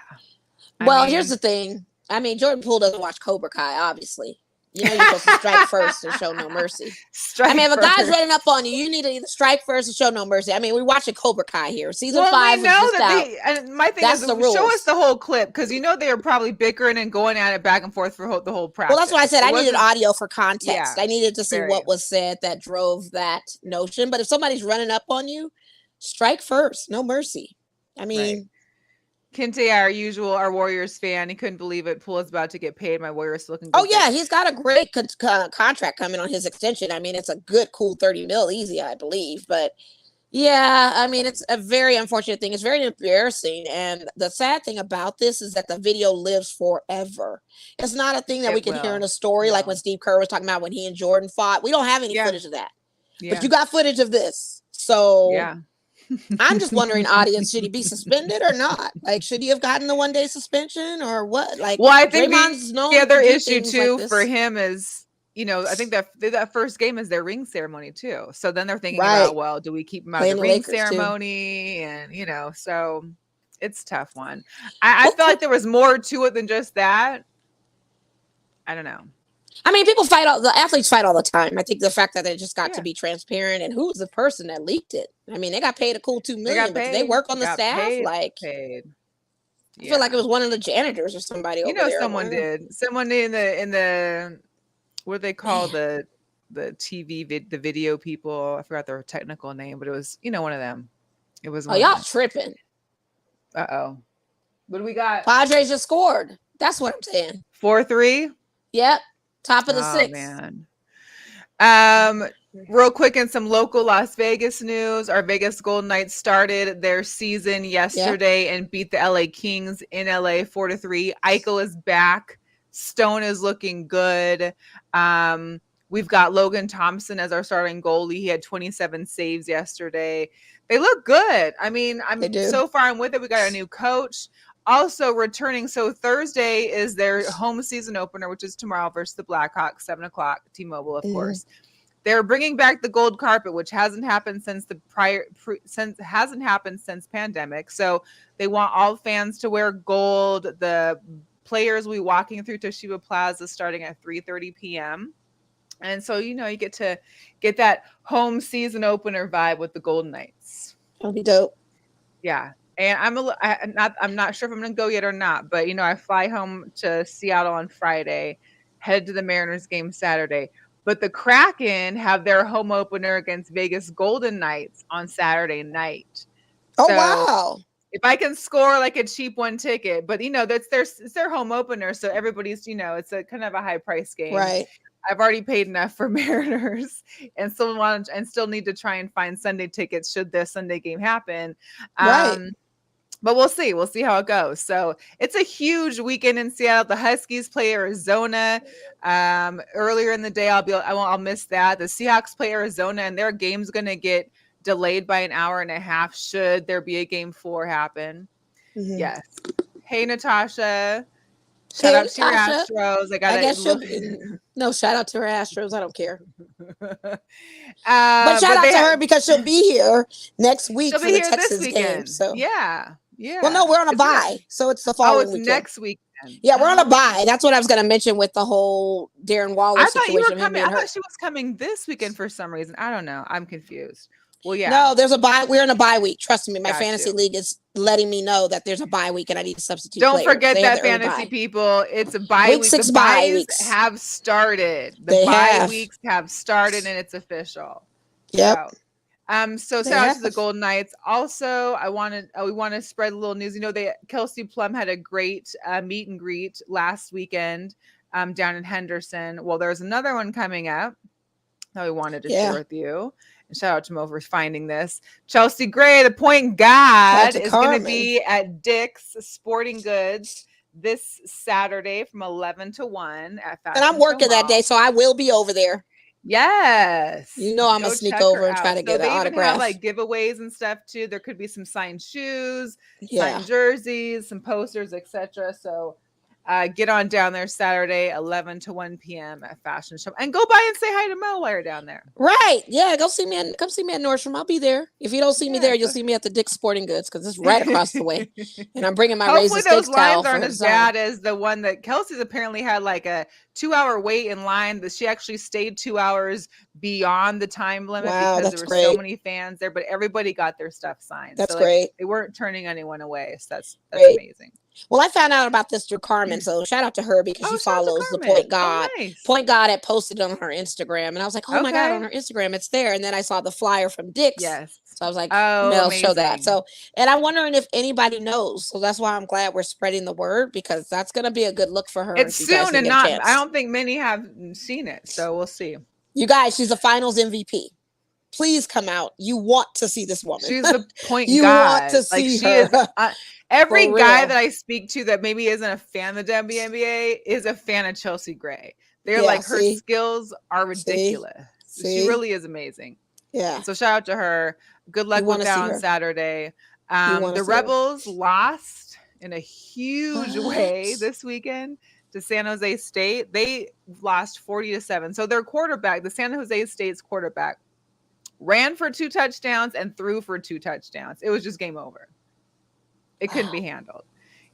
Well, here's the thing. Jordan Poole doesn't watch Cobra Kai, obviously. You're supposed to strike first and show no mercy. If a guy's running up on you, you need to either strike first and show no mercy. We're watching Cobra Kai here. Season 5 is just out. And my thing is, show us the whole clip, because they are probably bickering and going at it back and forth for the whole practice. Well, that's why I said I needed audio for context. Yeah, I needed to see what was said that drove that notion. But if somebody's running up on you, strike first, no mercy. Kente, our Warriors fan, he couldn't believe it. Poole is about to get paid. My Warriors looking good. Oh, yeah. He's got a great contract coming on his extension. It's a good, cool 30 mil easy, I believe. But yeah, it's a very unfortunate thing. It's very embarrassing. And the sad thing about this is that the video lives forever. It's not a thing that we can hear in a story like when Steve Kerr was talking about when he and Jordan fought. We don't have any footage of that. Yeah. But you got footage of this. So yeah. I'm just wondering, audience, should he be suspended or not? Should he have gotten the 1-day suspension or what? Well, I think the other issue too for him is, I think that first game is their ring ceremony too. So then they're thinking about, well, do we keep him out of the ring ceremony? Too. And so it's a tough one. I feel like there was more to it than just that. I don't know. The athletes fight all the time. I think the fact that they just got to be transparent and who's the person that leaked it. They got paid a cool $2 million, but they work on the staff. Paid. I feel like it was one of the janitors or somebody. Someone did. Someone in the what do they call the TV the video people? I forgot their technical name, but it was one of them. It was. Y'all tripping. Uh-oh. What do we got? Padres just scored. That's what I'm saying. 4-3. Yep. Top of the Oh, 6th. man. Real quick, in some local Las Vegas news, our Vegas Golden Knights started their season yesterday and beat the LA Kings in LA 4-3. Eichel is back. Stone is looking good. We've got Logan Thompson as our starting goalie. He had 27 saves yesterday. They look good. I mean, so far I'm with it. We got a new coach. Also returning, so Thursday is their home season opener, which is tomorrow versus the Blackhawks, 7:00, T-Mobile, of course. They're bringing back the gold carpet, which hasn't happened since since pandemic. So they want all fans to wear gold. The players will be walking through Toshiba Plaza starting at 3:30 p.m. And so, you get to get that home season opener vibe with the Golden Knights. That'll be dope. Yeah. And I'm not sure if I'm going to go yet or not, but I fly home to Seattle on Friday, head to the Mariners game Saturday. But the Kraken have their home opener against Vegas Golden Knights on Saturday night. Oh, wow. If I can score like a cheap one ticket, but it's their home opener, so everybody's, it's a kind of a high price game. Right. I've already paid enough for Mariners and still need to try and find Sunday tickets should this Sunday game happen. Right. But we'll see. We'll see how it goes. So it's a huge weekend in Seattle. The Huskies play Arizona earlier in the day. I'll miss that. The Seahawks play Arizona, and their game's going to get delayed by an hour and a half should there be a game 4 happen. Mm-hmm. Yes. Hey, Natasha. Shout out to your Astros. No, shout out to her Astros. I don't care. But shout out to her because she'll be here next week for the Texas game. So yeah. Well, no, we're on a bye, so it's the following weekend. Next weekend. Yeah, we're on a bye. That's what I was going to mention with the whole Darren Waller situation. You were coming. I thought she was coming this weekend for some reason. I don't know. I'm confused. Well, yeah. No, there's a bye. We're in a bye week. Trust me, my fantasy league is letting me know that there's a bye week and I need to substitute. Don't forget that, fantasy people. It's a bye week. 6 the bye weeks have started. The bye weeks have started, and it's official. Yep. So shout out to the Golden Knights. Also, we want to spread a little news. Kelsey Plum had a great meet and greet last weekend down in Henderson. Well, there's another one coming up that we wanted to share with you. And shout out to Mo for finding this. Chelsea Gray, the point guard, is going to be at Dick's Sporting Goods this Saturday from 11 to 1 at Fashion And I'm working that day, so I will be over there. Yes. I'm going to sneak over and try to get an autograph. They even have giveaways and stuff too. There could be some signed shoes, signed jerseys, some posters, etc. So get on down there Saturday, 11 to 1 p.m. at Fashion Show, and go by and say hi to Mo while you're down there. Right? Yeah, come see me at Nordstrom. I'll be there. If you don't see me there, you'll see me at the Dick's Sporting Goods because it's right across the way. And I'm bringing my Razor Steaks towel. Hopefully those lines aren't as bad as the one that Kelsey's apparently had like a 2-hour wait in line. That she actually stayed 2 hours beyond the time limit because there were so many fans there. But everybody got their stuff signed. That's great. They weren't turning anyone away. So that's amazing. Well, I found out about this through Carmen, so shout out to her because she follows the Point God. Point God had posted on her Instagram, and I was like, oh my God, on her Instagram, it's there. And then I saw the flyer from Dick's. Yes. So I was like, Mel, show that. So, and I'm wondering if anybody knows. So that's why I'm glad we're spreading the word because that's going to be a good look for her. It's soon and not, I don't think many have seen it. So we'll see. You guys, she's a finals MVP. Please come out. You want to see this woman. She's the point you God. Want to see she her. Is, every guy that I speak to that maybe isn't a fan of the WNBA is a fan of Chelsea Gray. They're like, her skills are ridiculous. She really is amazing. Yeah. So shout out to her. Good luck with that on Saturday. The Rebels lost in a huge way this weekend to San Jose State. They lost 40-7. So their quarterback, the San Jose State's quarterback, ran for 2 touchdowns and threw for 2 touchdowns. It was just game over. It couldn't be handled.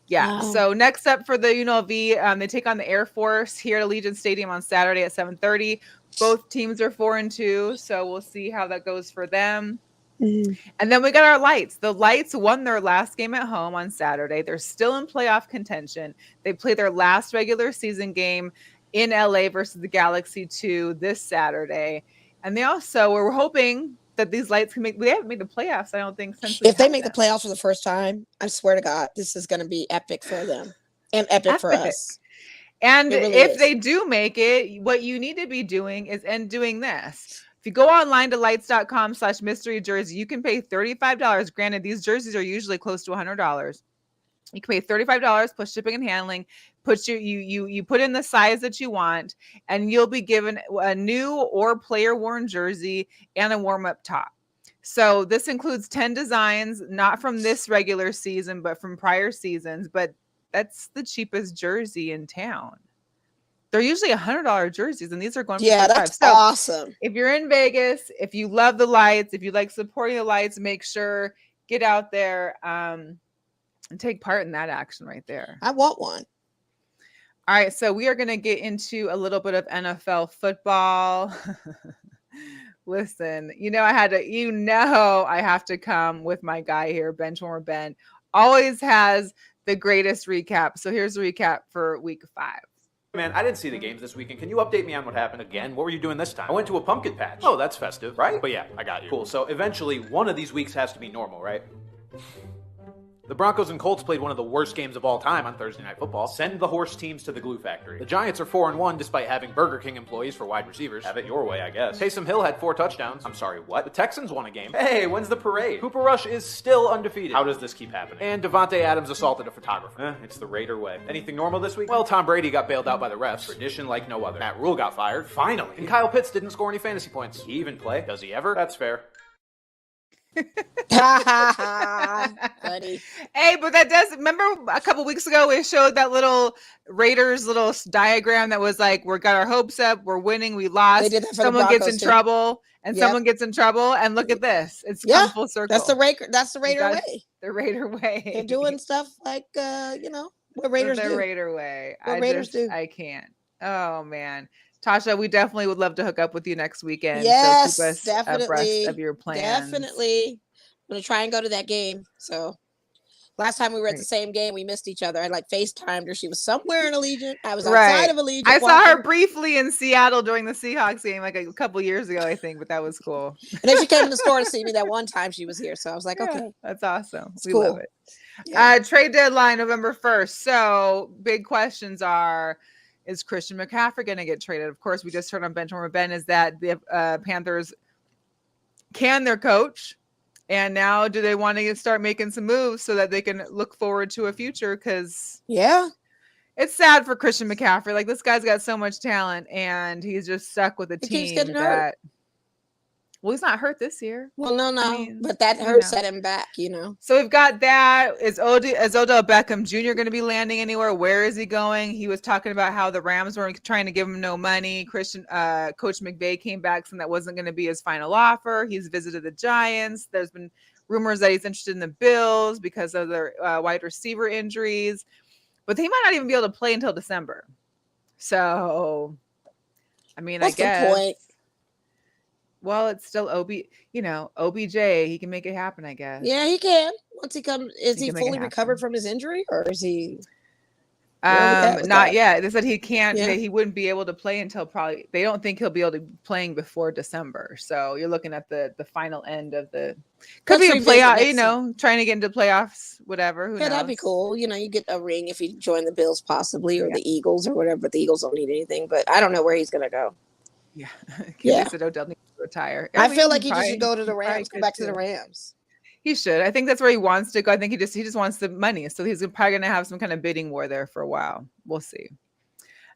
Yeah. Wow. So next up for the UNLV, they take on the Air Force here at Allegiant Stadium on Saturday at 7:30. Both teams are 4-2, so we'll see how that goes for them. Mm-hmm. And then we got our Lights. The Lights won their last game at home on Saturday. They're still in playoff contention. They play their last regular season game in LA versus the Galaxy 2 this Saturday. And they also were hoping that these Lights can they haven't made the playoffs, I don't think, since if they make the playoffs for the first time, I swear to God, this is going to be epic for them and epic for us. And It really if is. they do make it, what you need to be doing is doing this. If you go online to lights.com/mystery jersey, you can pay $35. Granted, these jerseys are usually close to $100. You can pay $35 plus shipping and handling. You put in the size that you want, and you'll be given a new or player worn jersey and a warm up top. So this includes 10 designs, not from this regular season, but from prior seasons. But that's the cheapest jersey in town. They're usually $100 jerseys, and these are going for $35. That's awesome. If you're in Vegas, if you love the lights, if you like supporting the lights, make sure get out there and take part in that action right there. I want one. All right, so we are going to get into a little bit of NFL football. Listen, I have to come with my guy here, Benchwarmer Ben. Always has the greatest recap. So here's the recap for week 5. Man, I didn't see the games this weekend. Can you update me on what happened again? What were you doing this time? I went to a pumpkin patch. Oh, that's festive, right? But yeah, I got you. Cool. So eventually, one of these weeks has to be normal, right? The Broncos and Colts played one of the worst games of all time on Thursday Night Football. Send the horse teams to the glue factory. The Giants are 4-1 despite having Burger King employees for wide receivers. Have it your way, I guess. Taysom Hill had 4 touchdowns. I'm sorry, what? The Texans won a game. Hey, when's the parade? Cooper Rush is still undefeated. How does this keep happening? And Devontae Adams assaulted a photographer. It's the Raider way. Anything normal this week? Well, Tom Brady got bailed out by the refs. Tradition like no other. Matt Rule got fired. Finally. And Kyle Pitts didn't score any fantasy points. He even play? Does he ever? That's fair. Funny. Hey, but that does, remember a couple weeks ago we showed that little Raiders little diagram that was like, we got our hopes up, we're winning, we lost, someone gets in trouble and someone gets in trouble, and look at this, it's come full circle. That's the Raider way. The Raider way. They're doing stuff like what Raiders do. The Raider way. Raiders do. I can't. Oh man. Tasha, we definitely would love to hook up with you next weekend. Yes, so keep us definitely. abreast of your plans. Definitely. I'm going to try and go to that game. So last time we were at the same game, we missed each other. I FaceTimed her. She was somewhere in Allegiant. I was outside of Allegiant. I saw her briefly in Seattle during the Seahawks game like a couple years ago, I think, but that was cool. And then she came in the store to see me that one time she was here. So I was like, okay. That's awesome. We cool. love it. Yeah. Trade deadline November 1st. So big questions are, is Christian McCaffrey going to get traded? Of course, we just heard on Benchwarmer Ben is that the Panthers can their coach, and now do they want to start making some moves so that they can look forward to a future? Because it's sad for Christian McCaffrey. Like, this guy's got so much talent, and he's just stuck with a team that. Well, he's not hurt this year. Well, no, but that hurt set him back, So we've got that. Is Odell Beckham Jr. going to be landing anywhere? Where is he going? He was talking about how the Rams were trying to give him no money. Coach McVay came back saying that wasn't going to be his final offer. He's visited the Giants. There's been rumors that he's interested in the Bills because of their wide receiver injuries. But he might not even be able to play until December. So, I mean, what's I guess. The point? Well, it's still OBJ. He can make it happen, I guess. Yeah, he can. Once he comes, is he fully recovered from his injury, or is he? Not yet. They said he can't. He wouldn't be able to play until probably. They don't think he'll be able to be playing before December. So you're looking at the final end of the. Could be a playoff. Trying to get into playoffs, whatever. Who knows? That'd be cool. You get a ring if you join the Bills, possibly, or the Eagles, or whatever. But the Eagles don't need anything. But I don't know where he's gonna go. Yeah. Said Odell needs to retire. I feel like he just should go to the Rams. Go back to the Rams. He should. I think that's where he wants to go. I think he just wants the money. So he's probably going to have some kind of bidding war there for a while. We'll see.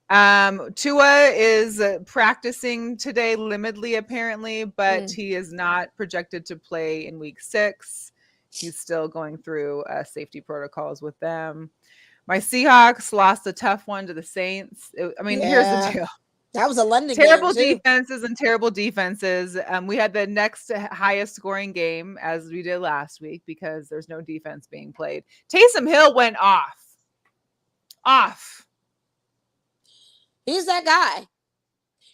Tua is practicing today limitedly, apparently, but he is not projected to play in week 6. He's still going through safety protocols with them. My Seahawks lost a tough one to the Saints. Here's the deal. That was a London terrible game defenses and terrible defenses. We had the next highest scoring game as we did last week because there's no defense being played. Taysom Hill went off. He's that guy.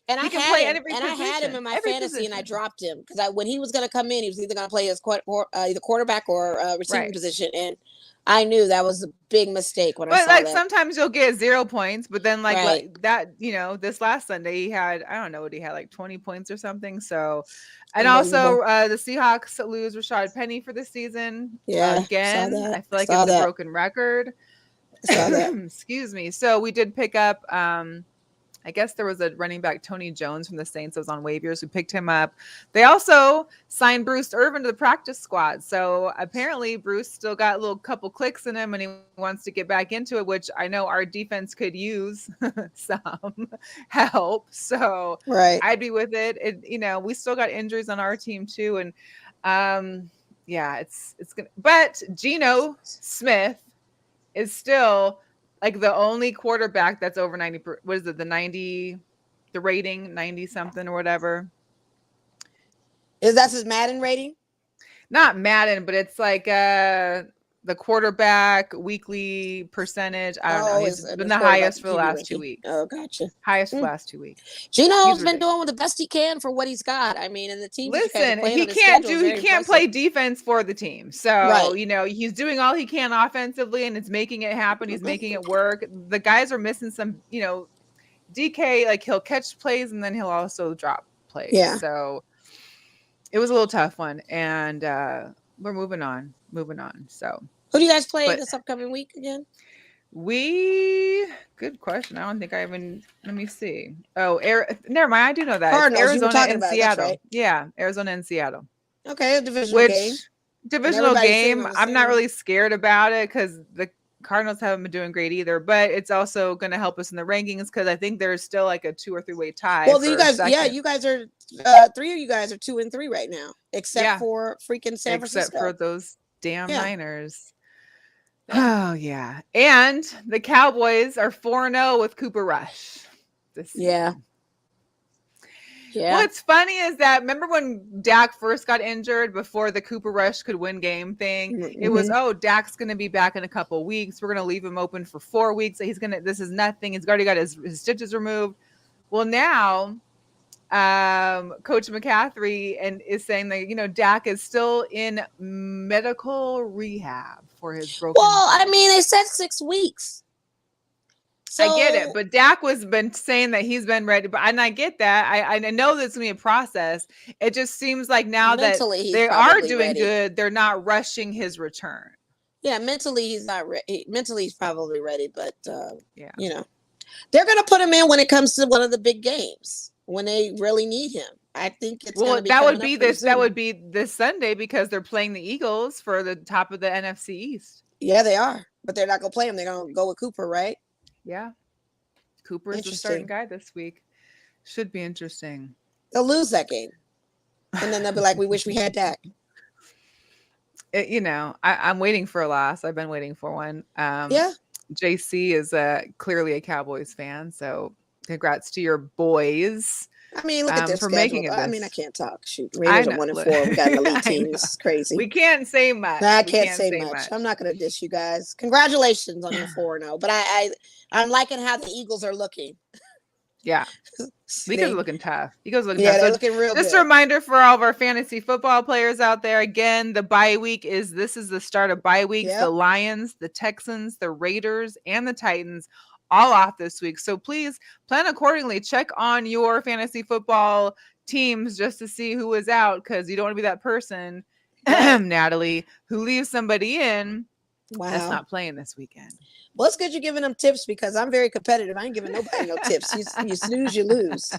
And I had him in my fantasy, and I dropped him because when he was going to come in, he was either going to play his either quarterback or receiving position, and I knew that was a big mistake when I saw that. Sometimes you'll get 0 points, but then like that, this last Sunday he had, I don't know what he had, like 20 points or something. So, and also the Seahawks lose Rashad Penny for the season. Yeah, again, I feel like it's a broken record. I saw that. Excuse me. So we did pick up, I guess there was a running back, Tony Jones from the Saints, that was on waivers. We picked him up. They also signed Bruce Irvin to the practice squad. So apparently Bruce still got a little couple clicks in him and he wants to get back into it, which I know our defense could use some help. So I'd be with it. We still got injuries on our team too. And it's gonna, but Geno Smith is still like the only quarterback that's over 90. What is it? The rating 90 something or whatever. Is that his Madden rating? Not Madden, but it's like the quarterback weekly percentage. I don't know. He's been the highest for the last 2 weeks. Oh, gotcha. Highest for the last 2 weeks. Geno's been doing the best he can for what he's got. I mean, and the team. Listen, he can't play defense for the team. So, he's doing all he can offensively and it's making it happen. He's making it work. The guys are missing some, DK, like he'll catch plays and then he'll also drop plays. Yeah. So it was a little tough one. And we're moving on. So who do you guys play this upcoming week again? Good question. I don't think I even, let me see. Oh, never mind. I do know that. Cardinals, Arizona and Seattle. Right. Yeah, Arizona and Seattle. Okay, a divisional game. Divisional game. I'm not really scared about it because the Cardinals haven't been doing great either, but it's also going to help us in the rankings because I think there's still like a 2 or 3 way tie. Well, you guys, you guys are 3 of you guys are 2 and 3 right now, except for freaking San Francisco. Except for those damn Niners. Oh yeah, and the Cowboys are 4-0 with Cooper Rush. Yeah. What's funny is that remember when Dak first got injured before the Cooper Rush could win game thing? Mm-hmm. It was Dak's going to be back in a couple weeks. We're going to leave him open for 4 weeks. This is nothing. He's already got his stitches removed. Well, now Coach McCaffrey is saying that Dak is still in medical rehab for his broken. Well, I mean, they said 6 weeks. So, I get it, but Dak been saying that he's been ready, and I get that. I know this is gonna be a process. It just seems like now that they are doing good, they're not rushing his return. Yeah, mentally he's not ready. Mentally he's probably ready, but they're gonna put him in when it comes to one of the big games when they really need him. I think it's that would be this Sunday because they're playing the Eagles for the top of the NFC East. Yeah, they are, but they're not gonna play him. They're gonna go with Cooper, right? Yeah. Cooper is the starting guy this week. Should be interesting. They'll lose that game. And then they'll be like, we wish we had Dak. I'm waiting for a loss. I've been waiting for one. JC is clearly a Cowboys fan. So congrats to your boys. I mean, look at this for schedule. making it. I mean, I can't talk. Shoot, Raiders are 1-4. We got an elite team. This is crazy. We can't say much. I can't say much. I'm not going to dish you guys. Congratulations on your 4-0. But I'm liking how the Eagles are looking. Yeah, Eagles are looking tough. They're looking real good. Just a reminder for all of our fantasy football players out there. Again, the bye week is the start of bye weeks. Yep. The Lions, the Texans, the Raiders, and the Titans all off this week. So please plan accordingly. Check on your fantasy football teams just to see who is out because you don't want to be that person, Natalie, who leaves somebody in that's not playing this weekend. Well, it's good you're giving them tips because I'm very competitive. I ain't giving nobody no tips. You snooze, you lose.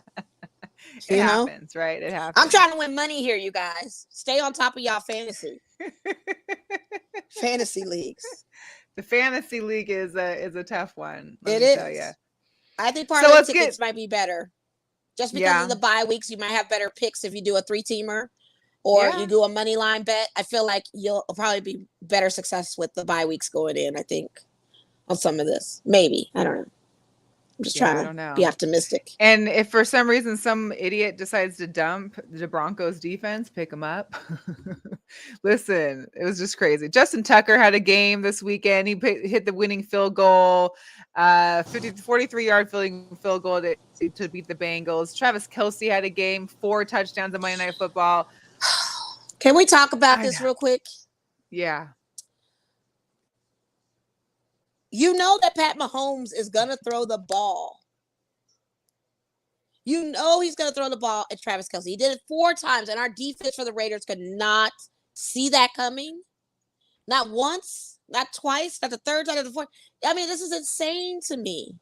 It happens, right? It happens. I'm trying to win money here, you guys. Stay on top of y'all fantasy leagues. The fantasy league is a tough one. It is. Tell you. I think part of the tickets might be better. Just because of the bye weeks, you might have better picks if you do a 3-teamer or you do a money line bet. I feel like you'll probably be better success with the bye weeks going in, I think, on some of this. Maybe. I don't know. I'm just trying to be optimistic. And if for some reason some idiot decides to dump the Broncos defense, pick them up. Listen, it was just crazy. Justin Tucker had a game this weekend. He hit the winning field goal, 43-yard field goal to beat the Bengals. Travis Kelce had a game, 4 touchdowns on Monday Night Football. Can we talk about this real quick? Yeah. You know that Pat Mahomes is going to throw the ball. You know he's going to throw the ball at Travis Kelce. He did it 4 times, and our defense for the Raiders could not see that coming. Not once, not twice, not the third time, not the fourth. I mean, this is insane to me.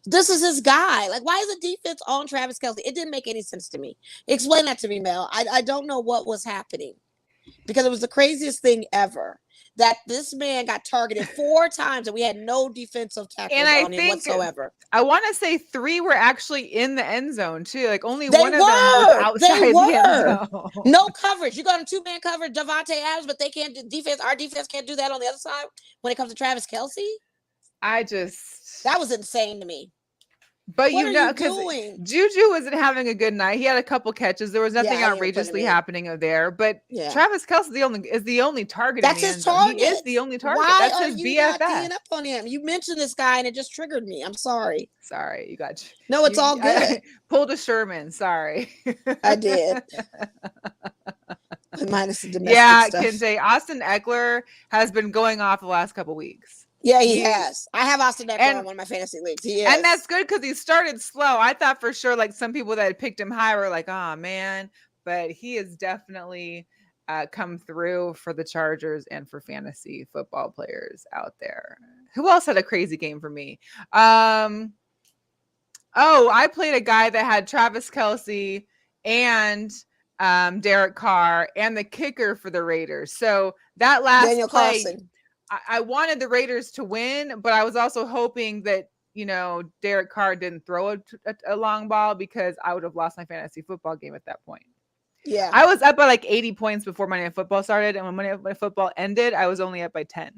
This is his guy. Like, why is the defense on Travis Kelce? It didn't make any sense to me. Explain that to me, Mel. I don't know what was happening, because it was the craziest thing ever that this man got targeted 4 times and we had no defensive tackles on him whatsoever. I want to say 3 were actually in the end zone too. Like only they one of them was outside the end zone. No coverage. You got a 2-man coverage, Devontae Adams, but they can't do defense. Our defense can't do that on the other side when it comes to Travis Kelce. That was insane to me. But because Juju wasn't having a good night. He had a couple catches. There was nothing outrageously happening there. But Travis Kelce is the only target. That's his target. He is the only target. Why That's his BFF. Not up on him? You mentioned this guy and it just triggered me. I'm sorry. Sorry, you got. No, it's all good. I pulled a Sherman. Sorry. I did. Minus the domestic stuff. Kente. Austin Eckler has been going off the last couple weeks. Yeah, he has. I have Austin Eckler in one of my fantasy leagues. He is. And that's good because he started slow. I thought for sure like some people that had picked him high were like, oh man, but he has definitely come through for the Chargers and for fantasy football players out there. Who else had a crazy game for me? I played a guy that had Travis Kelce and Derek Carr and the kicker for the Raiders. So that last Daniel play, Carlson. I wanted the Raiders to win, but I was also hoping that, Derek Carr didn't throw a long ball because I would have lost my fantasy football game at that point. Yeah. I was up by like 80 points before Monday Night Football started. And when Monday Night Football ended, I was only up by 10.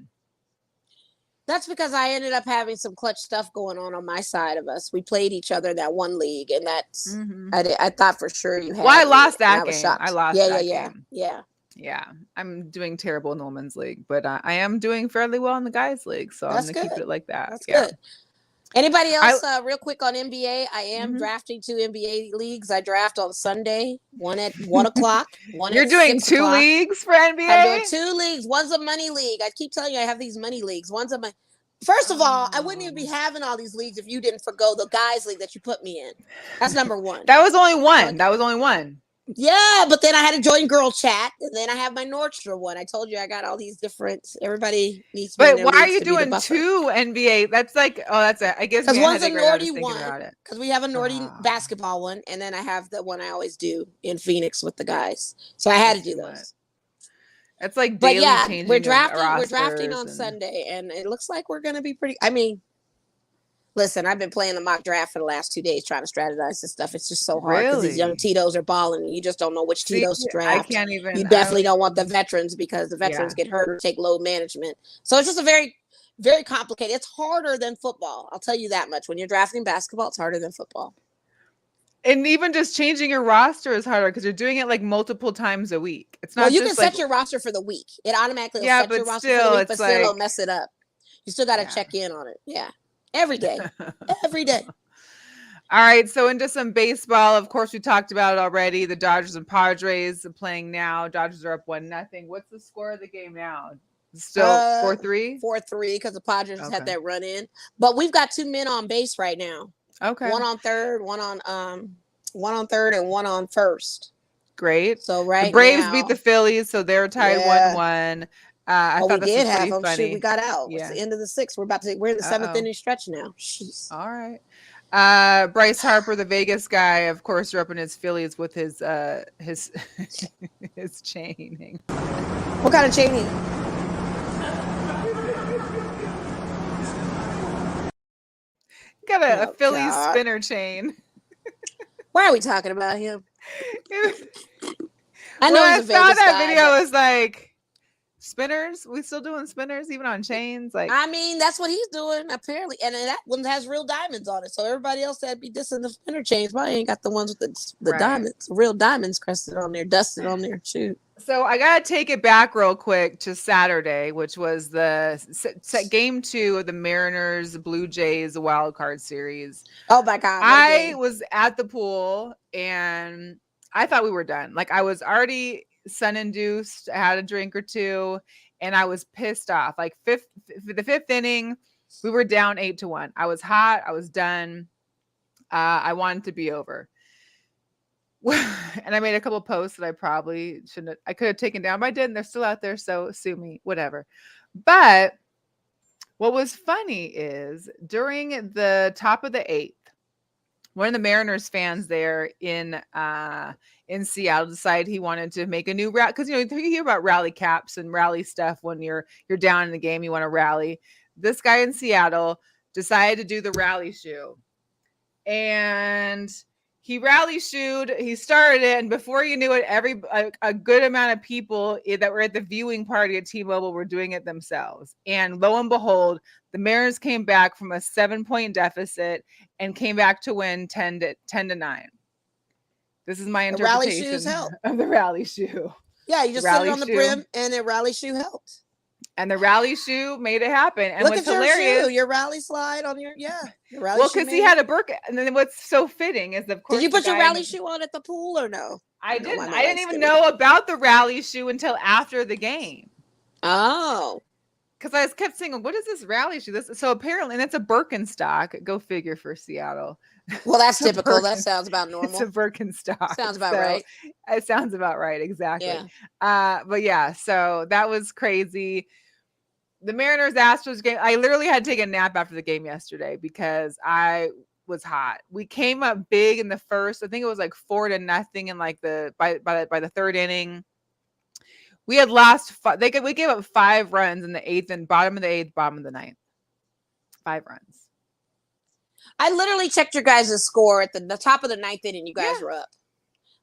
That's because I ended up having some clutch stuff going on my side of us. We played each other in that one league, and that's I thought for sure you had. Well, I lost that game. I lost that game. Yeah. I'm doing terrible in the women's league, but I am doing fairly well in the guys' league. So I'm going to keep it like that. That's good. Anybody else real quick on NBA? I am drafting 2 NBA leagues. I draft on Sunday, one at 1 o'clock. You're doing 2 leagues for NBA? I'm doing 2 leagues. One's a money league. I keep telling you I have these money leagues. One's a money. First of all, I wouldn't even be having all these leagues if you didn't forgo the guys' league that you put me in. That's number 1. That was only one. Yeah, but then I had to join Girl Chat, and then I have my Nordstrom one. I told you I got all these different. Everybody needs. But why are you doing 2 NBA? That's like, I guess because one's a Nordy one. Because we have a Nordy basketball one, and then I have the one I always do in Phoenix with the guys. So I had to do those. It's like daily changing. We're drafting on Sunday, and it looks like we're going to be pretty. I mean. Listen, I've been playing the mock draft for the last 2 days trying to strategize this stuff. It's just so hard because these young Tito's are balling and you just don't know which Tito's to draft. I can't even. You definitely don't want the veterans because the veterans get hurt or take load management. So it's just a very, very complicated. It's harder than football. I'll tell you that much. When you're drafting basketball, it's harder than football. And even just changing your roster is harder because you're doing it like multiple times a week. It's not. Well, you can set your roster for the week. It automatically will set your roster for the week, but still it'll mess it up. You still got to check in on it. Yeah. Every day. All right. So into some baseball. Of course, we talked about it already. The Dodgers and Padres are playing now. Dodgers are up 1-0. What's the score of the game now? Still 4-3? 4-3 because the Padres had that run in. But we've got 2 men on base right now. Okay. One on third, one on third, and one on first. Great. So the Braves beat the Phillies, so they're tied 1-1. I thought we did have them. Funny. Shoot, we got out. Yeah. It's the end of the 6th. We're in the 7th inning stretch now. Jeez. All right. Bryce Harper, the Vegas guy, of course, repping his Phillies with his his chaining. What kind of chaining? Got a Phillies spinner chain. Why are we talking about him? I know I saw that video. I was like, spinners? We still doing spinners even on chains? Like, I mean, that's what he's doing apparently, and that one has real diamonds on it. So everybody else that'd be dissing the spinner chains, but I ain't got the ones with the diamonds, real diamonds crested on there, dusted on there. Shoot. So I gotta take it back real quick to Saturday, which was the game 2 of the Mariners Blue Jays wild card series. Oh my God! I was at the pool and I thought we were done. Like I was already sun-induced, I had a drink or 2, and I was pissed off. Like the 5th inning, we were down 8-1. I was hot. I was done. I wanted to be over. And I made a couple posts that I probably shouldn't. I could have taken down, but I didn't. They're still out there, so sue me, whatever. But What was funny is during the top of the 8th, one of the Mariners fans there in Seattle decided he wanted to make a new route, because you hear about rally caps and rally stuff when you're down in the game, you want to rally. This guy in Seattle decided to do the rally shoe, and he rally shooed. He started it, and before you knew it, a good amount of people that were at the viewing party at T-Mobile were doing it themselves. And lo and behold, the Mariners came back from a 7-point deficit and came back to win 10-9. This is my interpretation of the rally shoe. Yeah, you just set it on the brim, and the rally shoe helped. And the rally shoe made it happen. And look what's at hilarious, your rally slide on your rally. Well, because he had a burqa, and then what's so fitting is, of course, did you put your rally shoe on at the pool or no? I didn't. I didn't even know about the rally shoe until after the game. Oh, because I kept saying, "What is this rally shoe?" So apparently, and it's a Birkenstock. Go figure for Seattle. Well, that's typical. That sounds about normal. It's a Birkenstock. Sounds about right. It sounds about right. Exactly. Yeah. But yeah, so that was crazy. The Mariners Astros game, I literally had to take a nap after the game yesterday because I was hot. We came up big in the first. I think it was like 4-0 in like by the third inning. We had lost we gave up 5 runs in the 8th, and bottom of the 8th, bottom of the 9th. 5 runs. I literally checked your guys' score at the top of the 9th inning. You guys were up.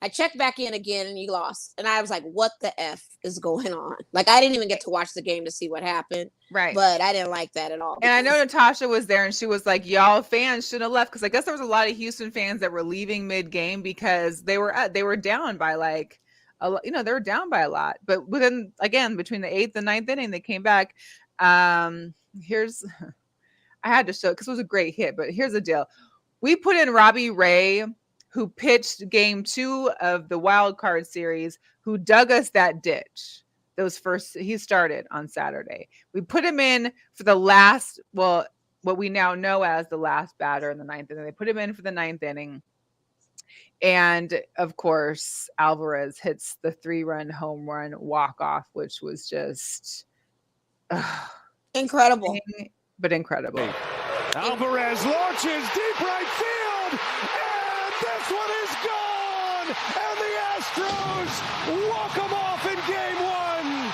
I checked back in again, and you lost. And I was like, what the F is going on? Like, I didn't even get to watch the game to see what happened. Right. But I didn't like that at all. And I know Natasha was there, and she was like, y'all fans should have left. Because I guess there was a lot of Houston fans that were leaving mid-game because they were down by like, they were down by a lot. But between the 8th and 9th inning, they came back. I had to show it because it was a great hit. But here's the deal. We put in Robbie Ray, who pitched game 2 of the wild card series, who dug us that ditch. He started on Saturday. We put him in for the last, what we now know as the last batter in the 9th inning. They put him in for the 9th inning. And of course, Alvarez hits the 3-run home run walk-off, which was just incredible. But incredible. Alvarez launches deep right field. This one is gone, and the Astros walk them off in game 1.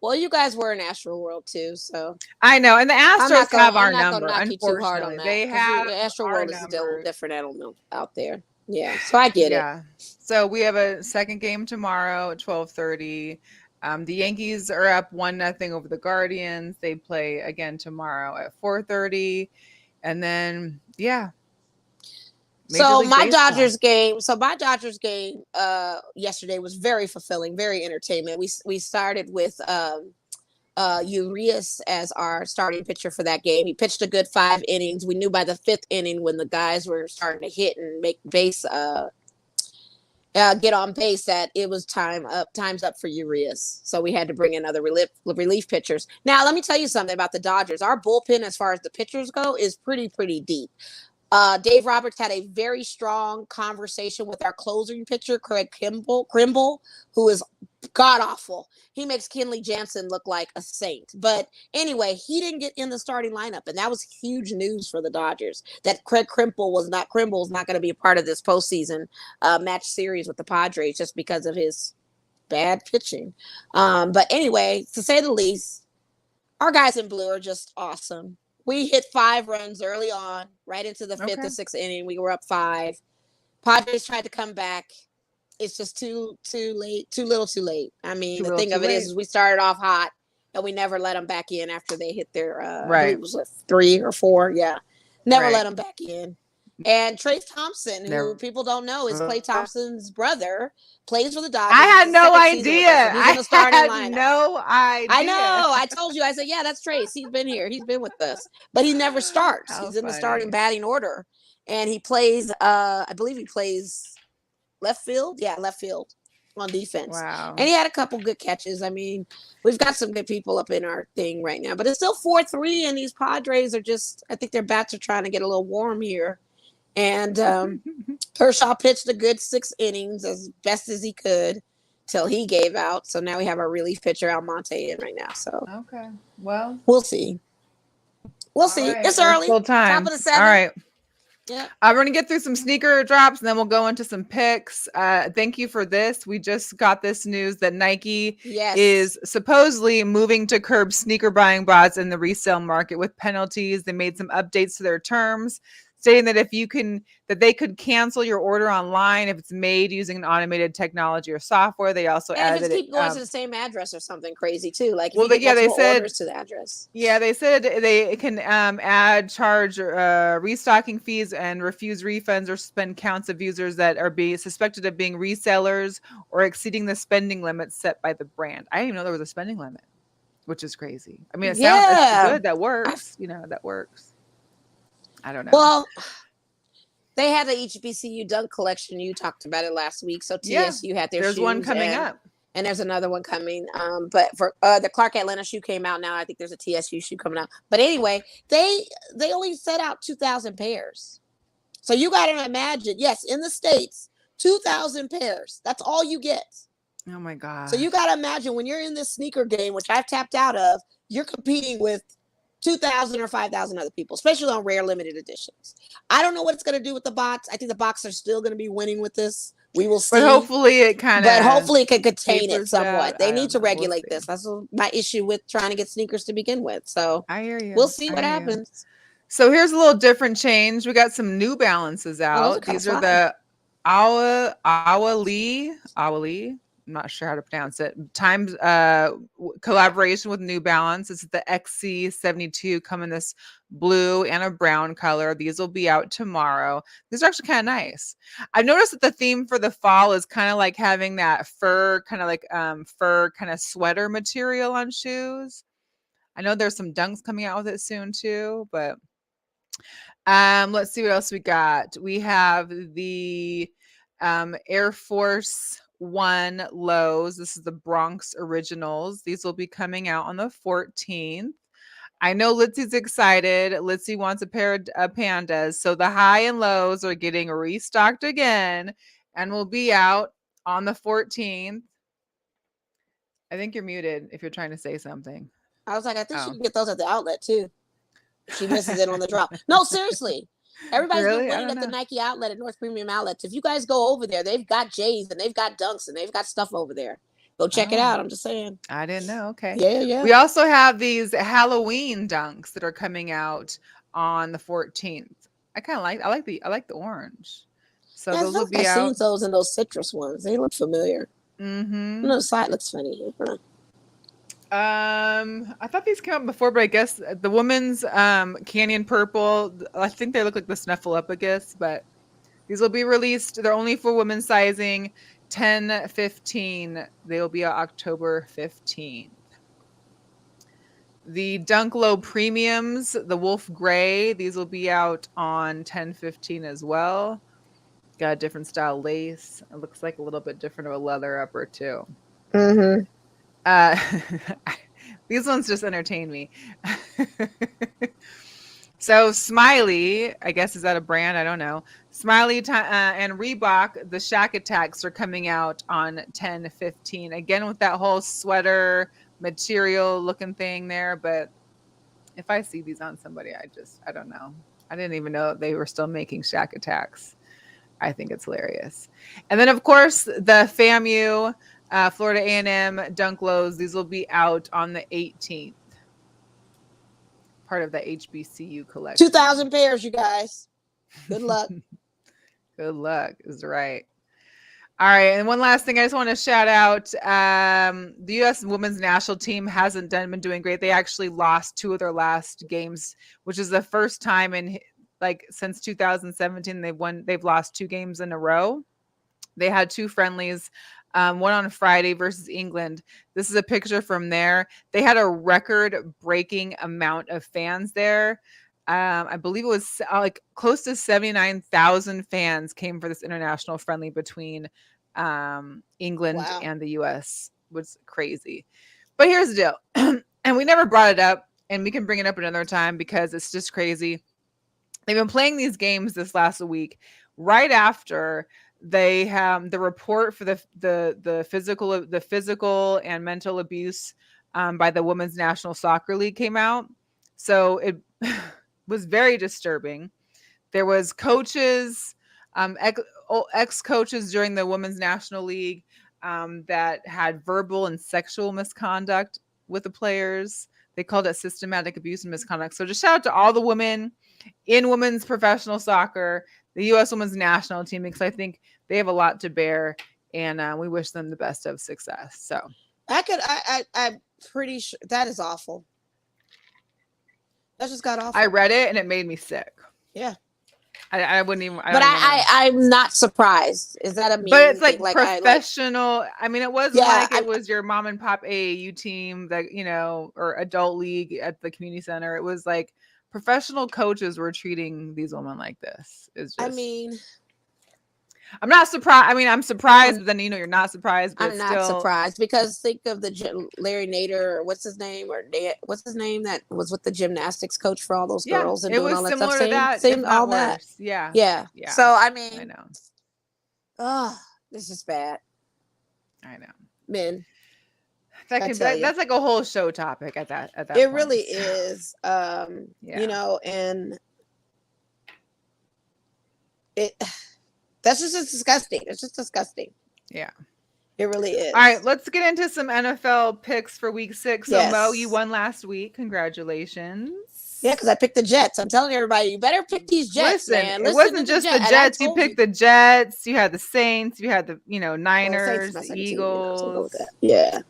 Well, you guys were in Astro World too, so I know, and the Astros have our number. Unfortunately, they have the Astro World is still a different animal out there. Yeah, so I get it. So we have a second game tomorrow at 12:30. The Yankees are up 1-0 over the Guardians. They play again tomorrow at 4:30, and then So my Dodgers game yesterday was very fulfilling, very entertainment. We started with Urias as our starting pitcher for that game. He pitched a good 5 innings. We knew by the 5th inning when the guys were starting to hit and make base get on base that it was time's up for Urias. So we had to bring in other relief pitchers. Now let me tell you something about the Dodgers. Our bullpen, as far as the pitchers go, is pretty deep. Dave Roberts had a very strong conversation with our closing pitcher, Craig Krimble, who is god-awful. He makes Kenley Jansen look like a saint. But anyway, he didn't get in the starting lineup, and that was huge news for the Dodgers, that Craig Krimble was not going to be a part of this postseason match series with the Padres just because of his bad pitching. But anyway, to say the least, our guys in blue are just awesome. We hit 5 runs early on, right into the 5th or 6th inning. We were up 5. Padres tried to come back. It's just too late, too little, too late. I mean, the thing of it is we started off hot, and we never let them back in after they hit their it was 3 or 4, never let them back in. And Trayce Thompson, who people don't know is Klay Thompson's brother, plays for the Dodgers. I had no idea. He's in the starting lineup. No idea. I know. I told you. I said, yeah, that's Trayce. He's been here. He's been with us. But he never starts. He's in the starting batting order. And he plays, I believe he plays left field. Yeah, left field on defense. Wow. And he had a couple good catches. I mean, we've got some good people up in our thing right now. But it's still 4-3, and these Padres are just, I think their bats are trying to get a little warm here. And Kershaw pitched a good 6 innings as best as he could. till he gave out. So now we have our relief pitcher Almonte in right now. So okay, well, we'll see. We'll see. Right. It's There's early. still time. Top of the 7th. All right. Yeah. We're going to get through some sneaker drops and then we'll go into some picks. Thank you for this. We just got this news that Nike is supposedly moving to curb sneaker buying bots in the resale market with penalties. They made some updates to their terms, stating that they could cancel your order online if it's made using an automated technology or software. They also added if it's keep going to the same address or something crazy too. Like if you get multiple orders to the address. Yeah, they said they can charge restocking fees and refuse refunds or suspend counts of users that are being suspected of being resellers or exceeding the spending limits set by the brand. I didn't even know there was a spending limit, which is crazy. I mean, it's good. That works. That works. I don't know. Well, they had the HBCU dunk collection. You talked about it last week. So TSU had their shoes. There's one coming up. And there's another one coming. But for the Clark Atlanta shoe came out now. I think there's a TSU shoe coming out. But anyway, they only set out 2,000 pairs. So you got to imagine, yes, in the States, 2,000 pairs. That's all you get. Oh, my God. So you got to imagine when you're in this sneaker game, which I've tapped out of, you're competing with 2,000 or 5,000 other people, especially on rare limited editions. I don't know what it's going to do with the bots. I think the bots are still going to be winning with this. We will see. But hopefully it can contain it somewhat. They need to regulate this. That's my issue with trying to get sneakers to begin with. So I hear you. We'll see what happens. So here's a little different change. We got some New Balances out. These are the Awali. I'm not sure how to pronounce it. Times collaboration with New Balance. This is the XC72, come in this blue and a brown color. These will be out tomorrow. These are actually kind of nice. I've noticed that the theme for the fall is kind of like having that fur kind of sweater material on shoes. I know there's some dunks coming out with it soon too, but let's see what else we got. We have the Air Force One lows. This is the Bronx Originals. These will be coming out on the 14th. I know Litsy's excited. Litsy wants a pair of pandas. So the high and lows are getting restocked again and will be out on the 14th. I think you're muted if you're trying to say something. I was like, I think she can get those at the outlet too. She misses it on the drop. No, seriously. Everybody's been waiting at the Nike outlet at North Premium Outlets. If you guys go over there, they've got J's and they've got dunks and they've got stuff over there. Go check it out. I'm just saying. I didn't know. Okay. Yeah. We also have these Halloween dunks that are coming out on the 14th. I like the orange. So those will be out. I've seen those and those citrus ones. They look familiar. Mm-hmm. No, the side looks funny. I thought these came out before, but I guess the women's Canyon Purple, I think they look like the Snuffleupagus, but these will be released. They're only for women's sizing 10-15. They will be out October 15th. The Dunk Low Premiums, the Wolf Gray, these will be out on 10-15 as well. Got a different style lace. It looks like a little bit different of a leather upper too. Mm-hmm. These ones just entertain me. So Smiley, I guess, is that a brand? I don't know. Smiley and Reebok, the Shack Attacks are coming out on 10-15. Again, with that whole sweater material looking thing there. But if I see these on somebody, I don't know. I didn't even know they were still making Shack Attacks. I think it's hilarious. And then, of course, the FAMU Florida A&M Dunk Lows. These will be out on the 18th. Part of the HBCU collection. 2,000 pairs, you guys. Good luck. Good luck is right. All right. And one last thing I just want to shout out. The U.S. women's national team hasn't been doing great. They actually lost 2 of their last games, which is the first time since 2017 they've lost 2 games in a row. They had 2 friendlies. One on Friday versus England. This is a picture from there. They had a record-breaking amount of fans there. I believe it was close to 79,000 fans came for this international friendly between England and the U.S. It was crazy. But here's the deal. And we never brought it up, and we can bring it up another time because it's just crazy. They've been playing these games this last week right after They have the report for the physical and mental abuse by the Women's National Soccer League came out. So it was very disturbing. There was coaches, ex-coaches during the Women's National League that had verbal and sexual misconduct with the players. They called it systematic abuse and misconduct. So just shout out to all the women in women's professional soccer, the U.S. Women's National Team, because I think they have a lot to bear, and we wish them the best of success. So I'm pretty sure that is awful. That just got awful. I read it and it made me sick. Yeah. I wouldn't even. I'm not surprised. Is that a mean? But it's like thing? professional. I mean, it wasn't like it was your mom and pop AAU team that or adult league at the community center. It was like professional coaches were treating these women like this. It's just. I'm not surprised. I mean, I'm surprised, but then you're not surprised. But I'm not surprised because think of the Larry Nader, or what's his name, that was with the gymnastics coach for all those girls and doing all that stuff. Same all that. Yeah. So I mean, I know. Oh, this is bad. I know. Men. That's like a whole show topic at that. It point. Really is. And it. That's just disgusting. It's just disgusting. Yeah. It really is. All right, let's get into some NFL picks for week 6. So, Mo, you won last week. Congratulations. Yeah, because I picked the Jets. I'm telling everybody, you better pick these Jets, man. It wasn't just the Jets. You picked the Jets. You had the Saints. You had the, Niners, Eagles. Yeah.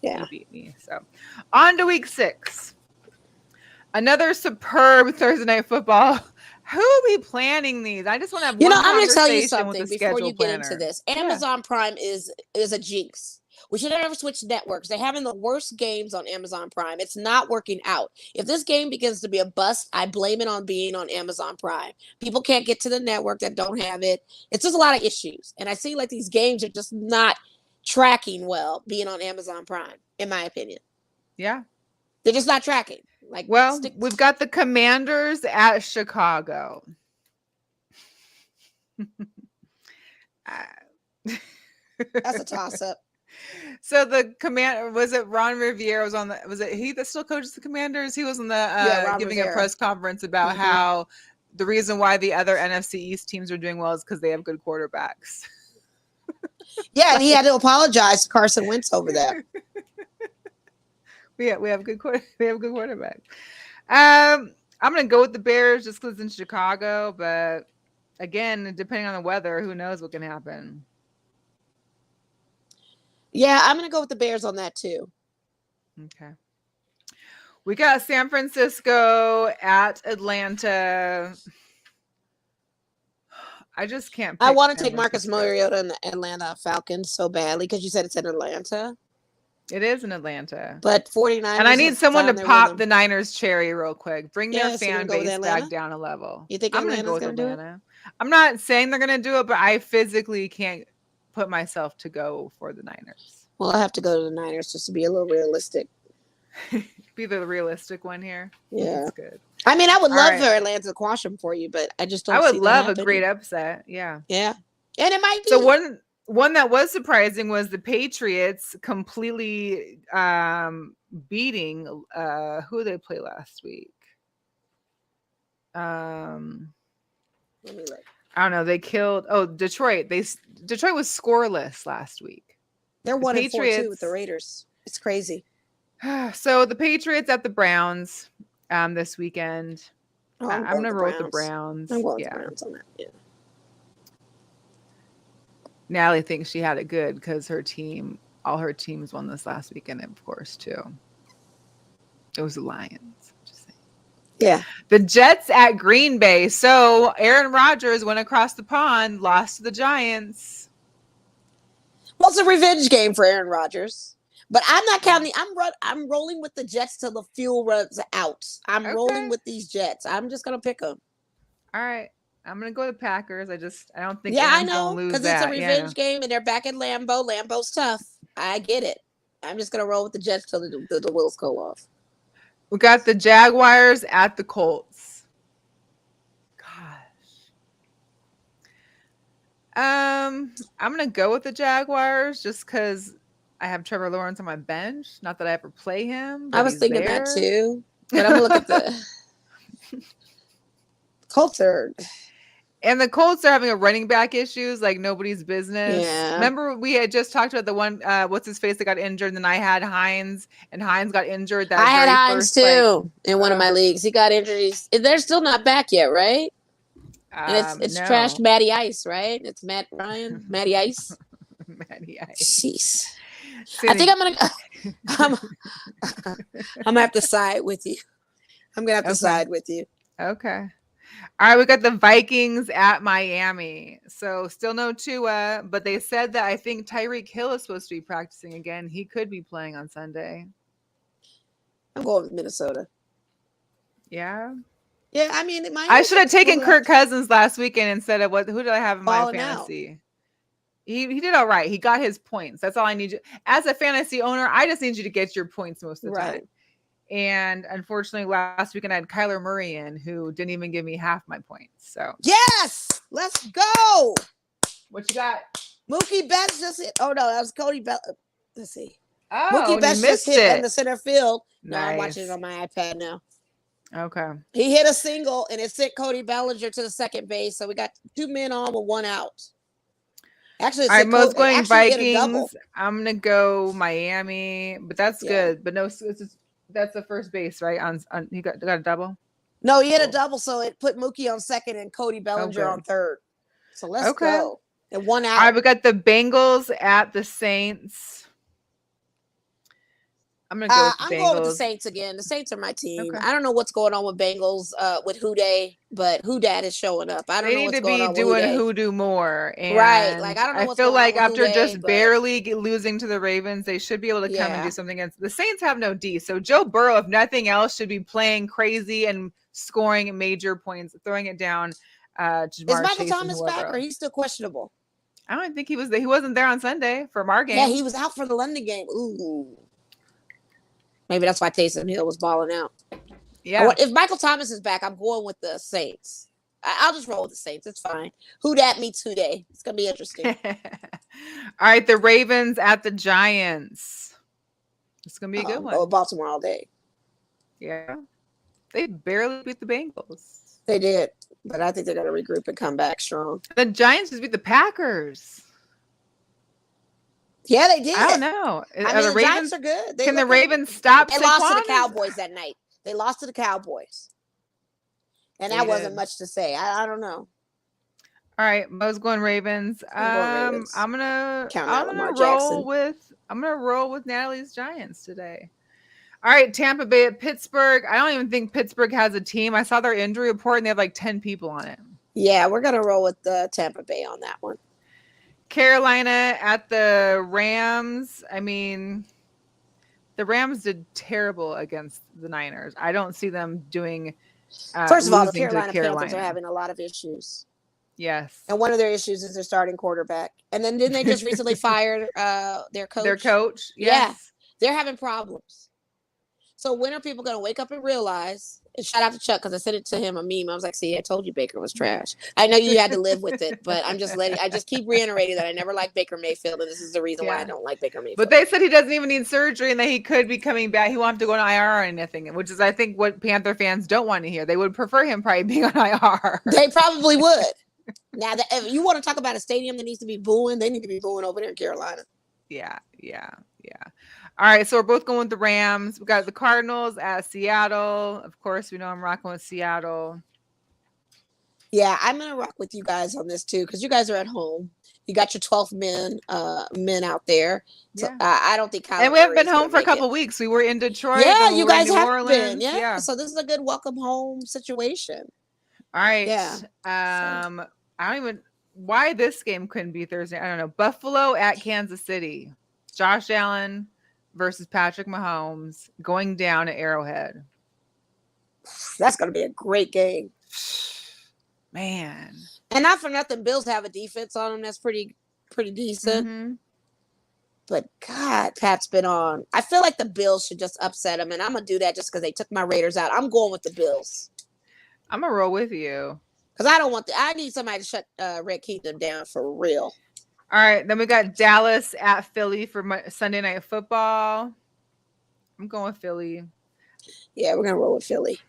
You beat me. So, on to week 6. Another superb Thursday night football. Who will be planning these? I just want to have one I'm going to tell you conversation something before you get into this. Amazon Prime is a jinx. We should never switch networks. They're having the worst games on Amazon Prime. It's not working out. If this game begins to be a bust, I blame it on being on Amazon Prime. People can't get to the network that don't have it. It's just a lot of issues. And I see like these games are just not tracking well being on Amazon Prime, in my opinion. Yeah. They're just not tracking. We've got the Commanders at Chicago. That's a toss-up. So the was it Ron Rivera was it he that still coaches the Commanders? He was on the giving Rivera. A press conference about how the reason why the other NFC East teams are doing well is because they have good quarterbacks. Yeah, and he had to apologize to Carson Wentz over that. We have good quarterback. I'm gonna go with the Bears just because it's in Chicago, but again, depending on the weather, who knows what can happen. Yeah, I'm gonna go with the Bears on that too. Okay. We got San Francisco at Atlanta. I just can't. I want to take Marcus Mariota and the Atlanta Falcons so badly because you said it's in Atlanta. It is in Atlanta. But 49ers. And I need someone to pop the Niners cherry real quick. Bring their fan base back down a level. You think I'm going to go with Atlanta? I'm not saying they're going to do it, but I physically can't put myself to go for the Niners. Well, I have to go to the Niners just to be a little realistic. Be the realistic one here. Yeah. That's good. I mean, I would love for Atlanta to quash them for you, but I just don't. I would love a great upset. Yeah. Yeah. And it might be. So one that was surprising was the Patriots completely beating who they play last week. Let me look. I don't know. They killed Detroit. Detroit was scoreless last week. They're 1-4 too with the Raiders. It's crazy. So the Patriots at the Browns this weekend. I'm gonna roll with the Browns. I'm going with the Browns on that. Yeah. Natalie thinks she had it good because all her teams won this last weekend, of course, too. It was the Lions. Just saying. Yeah. The Jets at Green Bay. So Aaron Rodgers went across the pond, lost to the Giants. Well, it's a revenge game for Aaron Rodgers. But I'm not counting. I'm rolling with the Jets till the fuel runs out. I'm rolling with these Jets. I'm just going to pick them. All right. I'm gonna go to the Packers. I don't think. Yeah, I know because it's a revenge game and they're back at Lambeau. Lambeau's tough. I get it. I'm just gonna roll with the Jets till the wheels go off. We got the Jaguars at the Colts. Gosh, I'm gonna go with the Jaguars just because I have Trevor Lawrence on my bench. Not that I ever play him, I but was he's thinking that there. too. But I'm gonna look at the Colts are. And the Colts are having a running back issues like nobody's business. Yeah. Remember we had just talked about the one what's his face that got injured, and then I had Hines, and Hines got injured that I had very Hines first too in one of my leagues. He got injured. They're still not back yet, right? And it's no. trashed Matty Ice, right? It's Matt Ryan, Matty Ice. Matty Ice. Jeez. I think I'm gonna have to side with you. I'm gonna have to side with you. Okay. All right, we got the Vikings at Miami. So still no Tua, but they said that I think Tyreek Hill is supposed to be practicing again. He could be playing on Sunday. I'm going with Minnesota. Yeah. Yeah, I mean, I should have taken Kirk Cousins last weekend instead of who did I have in my Balling fantasy? He did all right. He got his points. That's all I need you. As a fantasy owner, I just need you to get your points most of the time. And unfortunately, last weekend I had Kyler Murray in, who didn't even give me half my points. So yes, let's go. What you got? Mookie Betts just hit. Oh no, that was Cody Bell. Let's see. Oh, Mookie Betts just hit in the center field. No, nice. I'm watching it on my iPad now. Okay. He hit a single and it sent Cody Bellinger to the second base. So we got 2 men on with 1 out. Actually, all right, Mo's going Vikings. I'm gonna go Miami, but that's good. But no, that's the first base, right? On he got a double. No, he hit a double, so it put Mookie on second and Cody Bellinger on third. So let's go. And 1 out. All right, we got the Bengals at the Saints. I'm gonna go with the Bengals. I'm going with the Saints again. The Saints are my team. I don't know what's going on with Bengals with Houday, but Houdat is showing up. I don't know what's going on with They need to be doing hoodoo more. And right. Like, I don't know what's going on with after Houday, just barely losing to the Ravens, they should be able to come and do something against. The Saints have no D. So Joe Burrow, if nothing else, should be playing crazy and scoring major points, throwing it down. Is Michael Thomas back or he's still questionable? I don't think he was there. He wasn't there on Sunday for our game. Yeah, he was out for the London game. Ooh. Maybe that's why Taysom Hill was balling out. Yeah. If Michael Thomas is back, I'm going with the Saints. I'll just roll with the Saints. It's fine. Who dat meets who day. It's going to be interesting. All right. The Ravens at the Giants. It's going to be a good one. Oh, Baltimore all day. Yeah. They barely beat the Bengals. They did. But I think they're going to regroup and come back strong. The Giants just beat the Packers. Yeah, they did. I don't know. The Giants are good. Can the Ravens stop? They lost to the Cowboys that night. They lost to the Cowboys. And that wasn't much to say. I don't know. All right, Mo's going Ravens. I'm gonna roll with Natalie's Giants today. All right, Tampa Bay at Pittsburgh. I don't even think Pittsburgh has a team. I saw their injury report and they have like 10 people on it. Yeah, we're gonna roll with Tampa Bay on that one. Carolina at the Rams. I mean, the Rams did terrible against the Niners. I don't see them doing. First of all, the Carolina Panthers are having a lot of issues. Yes. And one of their issues is their starting quarterback. And then didn't they just recently fire their coach? Their coach? Yes. Yeah. They're having problems. So when are people going to wake up and realize, and shout out to Chuck, because I sent it to him a meme. I was like, see, I told you Baker was trash. I know you had to live with it, but I just keep reiterating that I never liked Baker Mayfield, and this is the reason why I don't like Baker Mayfield. But they said he doesn't even need surgery and that he could be coming back. He won't have to go on IR or anything, which is, I think, what Panther fans don't want to hear. They would prefer him probably being on IR. They probably would. Now, if you want to talk about a stadium that needs to be booing, they need to be booing over there in Carolina. Yeah. All right, so we're both going with the Rams. We got the Cardinals at Seattle. Of course, we know I'm rocking with Seattle. Yeah, I'm gonna rock with you guys on this too, because you guys are at home. You got your 12 men out there. So I don't think Kyler and we haven't been home for a couple weeks. We were in Detroit. Yeah, you guys have been. Yeah, so this is a good welcome home situation. All right. Yeah. I don't even why this game couldn't be Thursday. I don't know. Buffalo at Kansas City. Josh Allen versus Patrick Mahomes going down at Arrowhead. That's going to be a great game. Man. And not for nothing, Bills have a defense on them that's pretty decent. Mm-hmm. But God, Pat's been on. I feel like the Bills should just upset them, and I'm going to do that just because they took my Raiders out. I'm going with the Bills. I'm going to roll with you. Because I need somebody to shut Red Kingdom down for real. All right, then we got Dallas at Philly for Sunday Night Football. I'm going with Philly. Yeah, we're gonna roll with Philly.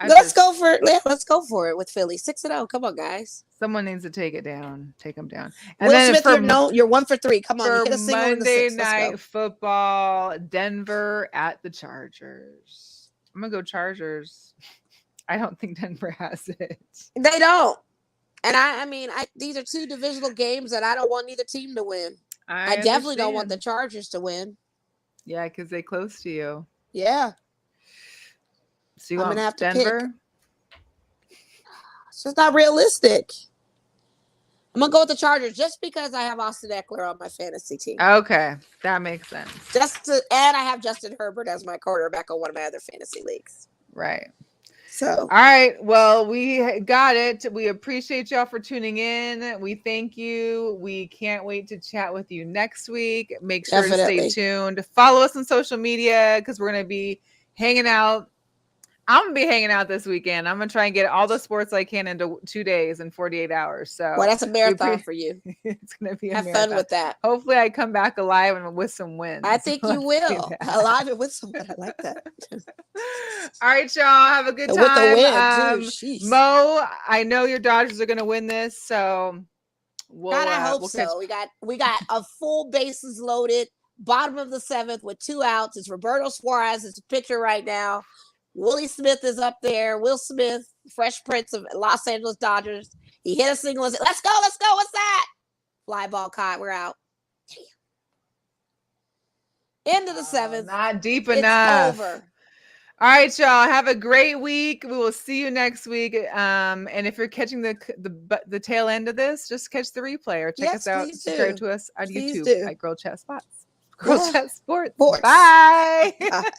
Let's go for it with Philly. 6-0. Come on, guys. Someone needs to take it down. Take them down. And Will then Smith, you're 1 for 3. Come on, you hit a single in the Monday 6. Night Football, Denver at the Chargers. I'm gonna go Chargers. I don't think Denver has it. They don't. And I mean, these are 2 divisional games that I don't want either team to win. I definitely don't want the Chargers to win. Yeah, because they're close to you. Yeah. So I'm gonna have to Denver. It's just not realistic. I'm gonna go with the Chargers just because I have Austin Eckler on my fantasy team. Okay, that makes sense. And I have Justin Herbert as my quarterback on one of my other fantasy leagues. Right. So, all right. Well, we got it. We appreciate y'all for tuning in. We thank you. We can't wait to chat with you next week. Make sure to stay tuned. Follow us on social media because we're going to be hanging out. I'm going to be hanging out this weekend. I'm going to try and get all the sports I can into 2 days and 48 hours. So, well, that's a marathon for you. It's going to be have fun with that. Hopefully I come back alive and with some wins. I think you will. Alive and with some wins. I like that. All right, y'all. Have a good time. With the win, Mo, I know your Dodgers are going to win this. So, I hope so. We got a full bases loaded, bottom of the 7th with 2 outs. It's Roberto Suarez. It's a pitcher right now. Willie Smith is up there. Will Smith, Fresh Prince of Los Angeles Dodgers. He hit a single. Let's go. What's that? Fly ball caught. We're out. End of the 7th. Not deep enough. It's over. All right, y'all. Have a great week. We will see you next week. And if you're catching the tail end of this, just catch the replay or check us out. Subscribe to us on YouTube at Girl Chat Sports. Girl Chat Sports. Bye. Bye.